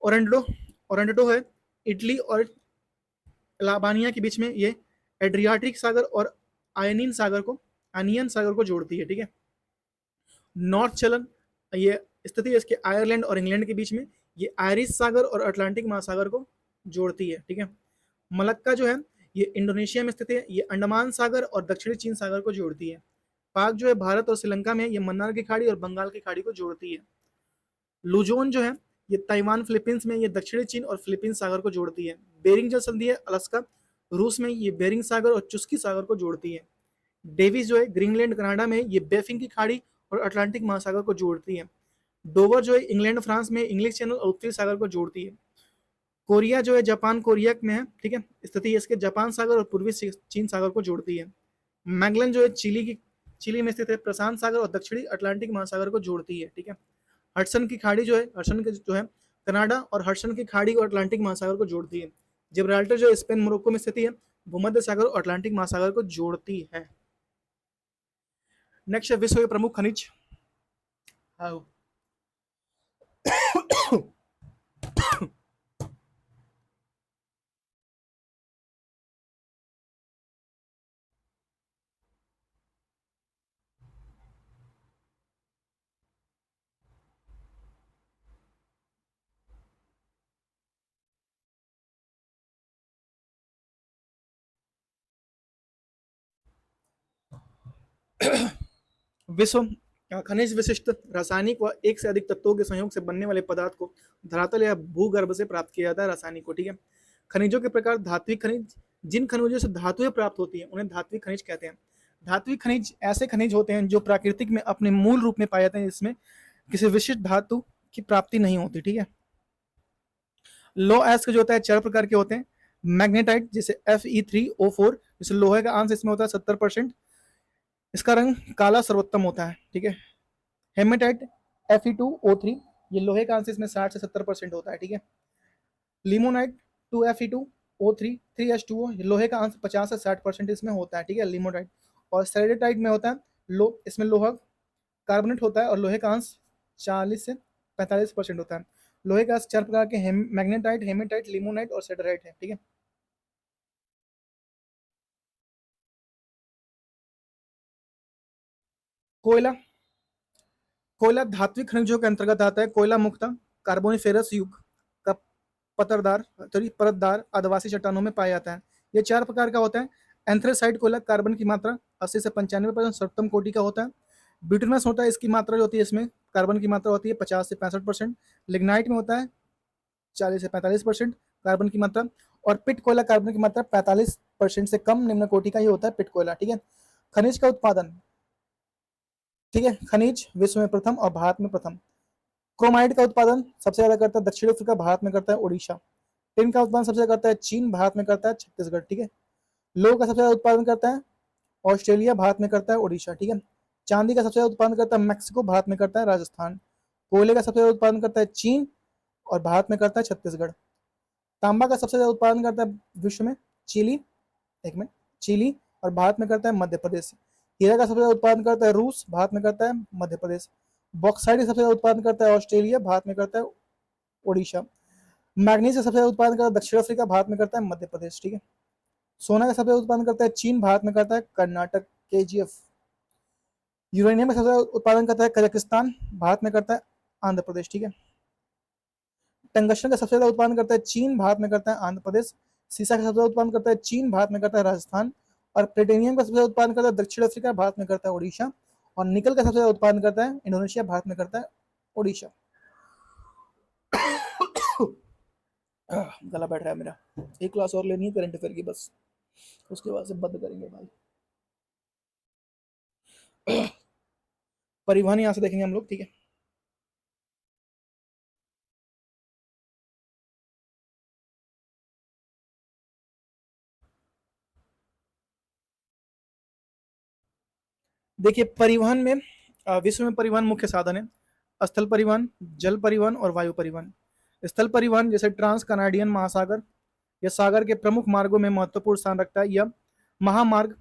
ओरेंडो ओरेंडो है इटली और अल्बानिया के बीच में, ये एड्रियाटिक सागर और आयनियन सागर को जोड़ती है, ठीक है। नॉर्थ चलन, ये स्थिति है इसके आयरलैंड और इंग्लैंड के बीच में, ये आयरिश सागर और अटलांटिक महासागर को जोड़ती है, ठीक है। मलक्का जो है ये इंडोनेशिया में स्थित है, ये अंडमान सागर और दक्षिणी चीन सागर को जोड़ती है। पाक जो है भारत और श्रीलंका में, ये मन्नार की खाड़ी और बंगाल की खाड़ी को जोड़ती है। लुजोन जो है ये ताइवान फिलीपींस में, ये दक्षिणी चीन और फिलीपींस सागर को जोड़ती है। बेरिंग जल संधि है अलास्का रूस में, ये बेरिंग सागर और चुस्की सागर को जोड़ती है। डेविस जो है ग्रीनलैंड कनाडा में, ये बेफिंग की खाड़ी और अटलांटिक महासागर को जोड़ती है। डोवर जो है इंग्लैंड फ्रांस में, इंग्लिश चैनल और उत्तरी सागर को जोड़ती है। कोरिया जो है जापान कोरिया में है, ठीक है, स्थिति इसके जापान सागर और पूर्वी चीन सागर को जोड़ती है। मैगलन जो है चिली में स्थित है, प्रशांत सागर और दक्षिणी अटलांटिक महासागर को जोड़ती है, ठीक है। हडसन की खाड़ी जो है कनाडा और हडसन की खाड़ी और अटलांटिक महासागर को जोड़ती है। जिब्राल्टर जो स्पेन मोरक्को में स्थिति है, भूमध्य सागर और अटलांटिक महासागर को जोड़ती है। नेक्स्ट है विश्व के प्रमुख खनिज। हाँ विश्व खनिज विशिष्ट रासायनिक व एक से अधिक तत्वों के संयोग से बनने वाले पदार्थ को धरातल या भूगर्भ से प्राप्त किया जाता है, रासायनिक को, ठीक है। खनिजों के प्रकार, धात्विक खनिज, जिन खनिजों से धातुएं प्राप्त होती हैं उन्हें धात्विक खनिज कहते हैं। धात्विक खनिज ऐसे खनिज होते हैं जो प्राकृतिक में अपने मूल रूप में पाए जाते हैं, इसमें किसी विशिष्ट धातु की प्राप्ति नहीं होती, ठीक है। लो एस्क जो होता है 4 प्रकार के होते हैं। मैग्नेटाइट जैसे Fe3O4, जैसे लोहे का अंश इसमें होता है 70%, इसका रंग काला सर्वोत्तम होता है, ठीक है। हेमेटाइट Fe2O3, ये लोहे का अंश इसमें 60 से 70% होता है, ठीक है। लिमोनाइट 2Fe2O3 3H2O, ये लोहे का अंश 50 से 60% इसमें होता है, ठीक है, लिमोनाइट। और सेरेटाइट में होता है इसमें लोहा कार्बोनेट होता है और लोहे का अंश 40 से 45% होता है। लोहे का अंश 4 प्रकार के मैग्नेटाइट, हेमेटाइट, लिमोनाइट और सेटेराइट है, ठीक है। कोयला धात्विक खनिजों के अंतर्गत आता है। कोयला मुख्यतः कार्बोनिफेरस युग का परतदार आदिवासी चट्टानों में पाया जाता है। ये 4 प्रकार का होता है। एंथ्रेसाइट कोयला, कार्बन की मात्रा 80 से 95% सर्वोत्तम कोटि का होता है। ब्यूटेनस होता है, इसकी मात्रा जो होती है इसमें कार्बन की मात्रा होती है 50 से 65%। लिग्नाइट में होता है 40 से 45% कार्बन की मात्रा। और पिट कोयला कार्बन की मात्रा 45% से कम निम्न कोटि का ही होता है पिट कोयला, ठीक है। खनिज का उत्पादन, ठीक है, खनिज विश्व में प्रथम और भारत में प्रथम। क्रोमाइड का उत्पादन सबसे ज्यादा करता है दक्षिण अफ्रीका, भारत में करता है उड़ीसा। टिन का उत्पादन सबसे ज्यादा करता है चीन, भारत में करता है छत्तीसगढ़, ठीक है। लोह का सबसे ज्यादा उत्पादन करता है ऑस्ट्रेलिया, भारत में करता है उड़ीसा, ठीक है। चांदी का सबसे ज्यादा उत्पादन करता है मैक्सिको, भारत में करता है राजस्थान। कोयले का सबसे ज्यादा उत्पादन करता है चीन और भारत में करता है छत्तीसगढ़। तांबा का सबसे ज्यादा उत्पादन करता है विश्व में चिली, एक मिनट, चिली, और भारत में करता है मध्य प्रदेश। हीरा का सबसे ज्यादा उत्पादन करता है रूस, भारत में करता है मध्य प्रदेश। बॉक्साइड का सबसे ज्यादा उत्पादन करता है ऑस्ट्रेलिया, भारत में करता है उड़ीसा। मैग्नीज का सबसे ज्यादा उत्पादन करता है दक्षिण अफ्रीका, भारत में करता है मध्य प्रदेश, ठीक है। सोना का सबसे ज्यादा उत्पादन करता है चीन, भारत में करता है कर्नाटक, केजीएफ। यूरेनियम का सबसे ज्यादा उत्पादन करता है कजाकिस्तान, भारत में करता है आंध्र प्रदेश, ठीक है। टंगस्टन का सबसे ज्यादा उत्पादन करता है चीन, भारत में करता है आंध्र प्रदेश। सीसा का सबसे ज्यादा उत्पादन करता है चीन, भारत में करता है राजस्थान। और प्लेटिनियम का सबसे ज्यादा उत्पादन करता है दक्षिण अफ्रीका, भारत में करता है उड़ीसा। और निकल का सबसे ज्यादा उत्पादन करता है इंडोनेशिया, भारत में करता है उड़ीसा। गला बैठ रहा है मेरा, एक क्लास और लेनी है करंट अफेयर की बस, उसके बाद से बंद करेंगे भाई। परिवहन यहाँ से देखेंगे हम लोग, ठीक है। देखिए परिवहन में विश्व में परिवहन मुख्य साधन है स्थल परिवहन, जल परिवहन और वायु परिवहन। स्थल परिवहन जैसे ट्रांस कनाडियन महासागर या सागर के प्रमुख मार्गों में महत्वपूर्ण स्थान रखता है। यह महामार्ग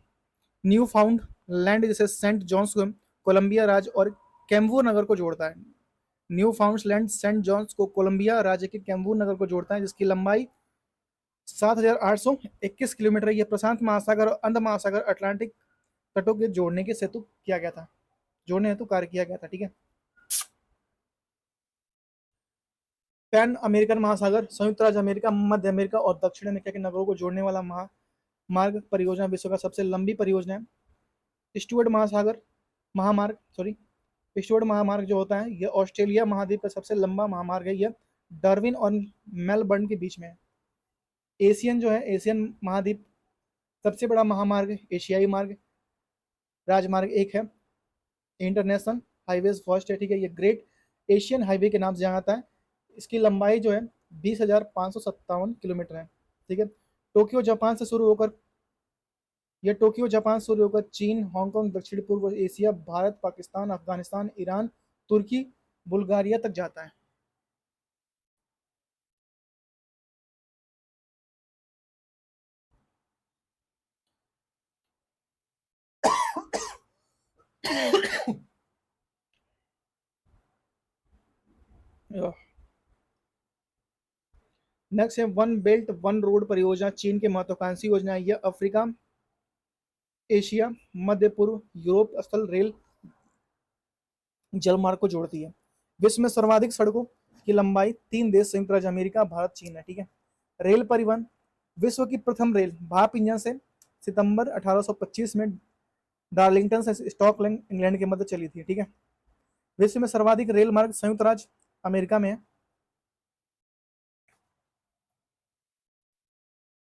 न्यू फाउंड लैंड जैसे सेंट जॉन्स को कोलंबिया राज्य और कैम्बू नगर को जोड़ता है। Newfoundland saint John's को कोलंबिया राज्य के कैम्बू नगर को जोड़ता है, जिसकी लंबाई 7,821 किलोमीटर। यह प्रशांत महासागर और अंध महासागर अटलांटिक तटों के जोड़ने के सेतु किया गया था, जोड़ने हेतु कार्य किया गया था, ठीक है। पैन अमेरिकन महासागर संयुक्त राज्य अमेरिका, मध्य अमेरिका और दक्षिण अमेरिका के नगरों को जोड़ने वाला महामार्ग परियोजना विश्व का सबसे लंबी परियोजना है। स्टुअर्ट महासागर महामार्ग सॉरी स्टुअर्ट महामार्ग जो होता है यह ऑस्ट्रेलिया महाद्वीप का सबसे लंबा महामार्ग है। यह डार्विन और मेलबर्न के बीच में है। एशियन जो है एशियन महाद्वीप सबसे बड़ा महामार्ग एशियाई मार्ग राजमार्ग एक है। इंटरनेशनल हाईवेज फर्स्ट है, ठीक है। ये ग्रेट एशियन हाईवे के नाम से जाना जाता है। इसकी लंबाई जो है 20,557 किलोमीटर है, ठीक है। टोक्यो जापान से शुरू होकर यह टोक्यो जापान से शुरू होकर चीन, हांगकांग, दक्षिण पूर्व एशिया, भारत, पाकिस्तान, अफगानिस्तान, ईरान, तुर्की, बुल्गारिया तक जाता है। नेक्स्ट है वन बेल्ट वन रोड परियोजना, चीन की महत्वाकांक्षी योजना है। यह अफ्रीका, एशिया, मध्य पूर्व, यूरोप स्थल रेल जलमार्ग को जोड़ती है। विश्व में सर्वाधिक सड़कों की लंबाई 3 देश संयुक्त राज्य अमेरिका, भारत, चीन है, ठीक है। रेल परिवहन विश्व की प्रथम रेल भाप इंजन से सितंबर 1825 में डार्लिंगटन से स्टॉकलैंड इंग्लैंड के मध्य चली थी, ठीक है। विश्व में सर्वाधिक रेल मार्ग संयुक्त राज्य अमेरिका में है।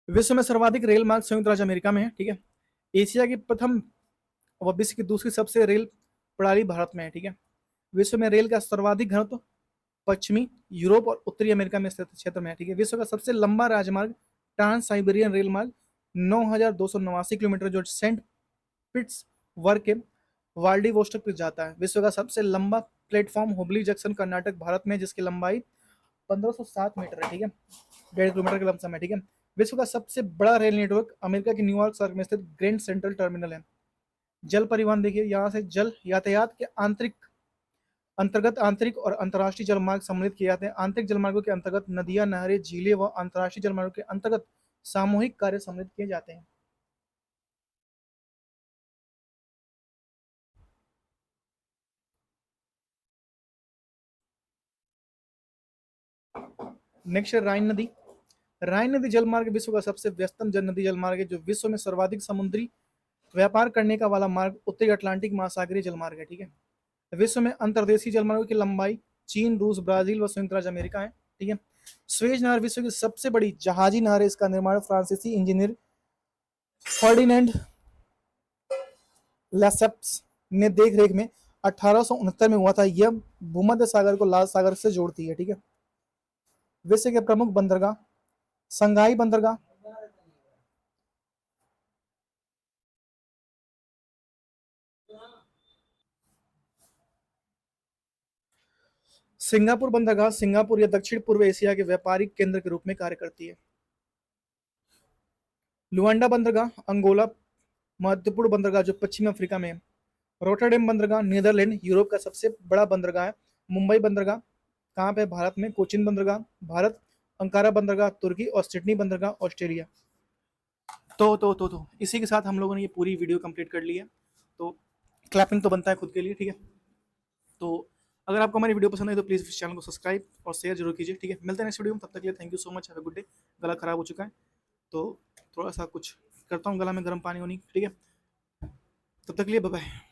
विश्व में सर्वाधिक रेल मार्ग संयुक्त राज्य अमेरिका में है, ठीक है। एशिया की प्रथम व विश्व की दूसरी सबसे रेल प्रणाली भारत में है, ठीक है। विश्व में रेल का सर्वाधिक घनत्व पश्चिमी यूरोप और उत्तरी अमेरिका में स्थित क्षेत्र में है, ठीक है। विश्व का सबसे लंबा राजमार्ग ट्रांस साइबेरियन रेल मार्ग 9,289 किलोमीटर जो सेंट पिट्सबर्ग के व्लादिवोस्टोक तक जाता है। विश्व का सबसे लंबा प्लेटफॉर्म हुबली जंक्शन कर्नाटक, भारत में, जिसकी लंबाई 1507 मीटर है, ठीक है, 1.5 किलोमीटर के लमसम है, ठीक है। विश्व का सबसे बड़ा रेल नेटवर्क अमेरिका के न्यूयॉर्क शहर में स्थित ग्रैंड सेंट्रल टर्मिनल है। जल परिवहन देखिए, यहाँ से जल यातायात के अंतर्गत आंतरिक और अंतर्राष्ट्रीय जलमार्ग सम्मिलित किए जाते हैं। आंतरिक जलमार्गों के अंतर्गत नदियां, नहरें, झीलें व अंतर्राष्ट्रीय जलमार्गों के अंतर्गत सामूहिक कार्य सम्मिलित किए जाते हैं। नेक्स्ट है राइन नदी। राइन नदी जलमार्ग विश्व का सबसे व्यस्तम जल नदी जलमार्ग है, जो विश्व में सर्वाधिक समुद्री व्यापार करने का वाला मार्ग उत्तरी अटलांटिक महासागरीय जलमार्ग है, ठीक है। विश्व में अंतर्देशीय जलमार्गों की लंबाई चीन, रूस, ब्राजील व संयुक्त राज्य अमेरिका है, ठीक है। स्वेज नहर विश्व की सबसे बड़ी जहाजी नहर है। इसका निर्माण फ्रांसीसी इंजीनियर फर्डिनेंड लेसेप्स ने देख रेख में 1869 में हुआ था। यह भूमध्य सागर को लाल सागर से जोड़ती है। ठीक है, विश्व के प्रमुख बंदरगाह, संघाई बंदरगाह, सिंगापुर बंदरगाह सिंगापुर या दक्षिण पूर्व एशिया के व्यापारिक केंद्र के रूप में कार्य करती है। लुआंडा बंदरगाह अंगोला, महत्वपूर्ण बंदरगाह जो पश्चिमी अफ्रीका में है। रोटरडेम बंदरगाह नीदरलैंड, यूरोप का सबसे बड़ा बंदरगाह है। मुंबई बंदरगाह कहाँ पे? भारत में। कोचिन बंदरगाह भारत। अंकारा बंदरगाह तुर्की और सिडनी बंदरगाह ऑस्ट्रेलिया। तो इसी के साथ हम लोगों ने ये पूरी वीडियो कंप्लीट कर ली है। तो क्लैपिंग तो बनता है खुद के लिए। ठीक है, तो अगर आपको हमारी वीडियो पसंद आई तो प्लीज़ इस चैनल को सब्सक्राइब और शेयर जरूर कीजिए। ठीक है, मिलते हैं नेक्स्ट वीडियो में, तब तक के लिए thank you so much, have a good day. गला खराब हो चुका है तो थोड़ा सा कुछ करता हूँ, गला में गर्म पानी होनी। ठीक है, तब तक के लिए बाय बाय।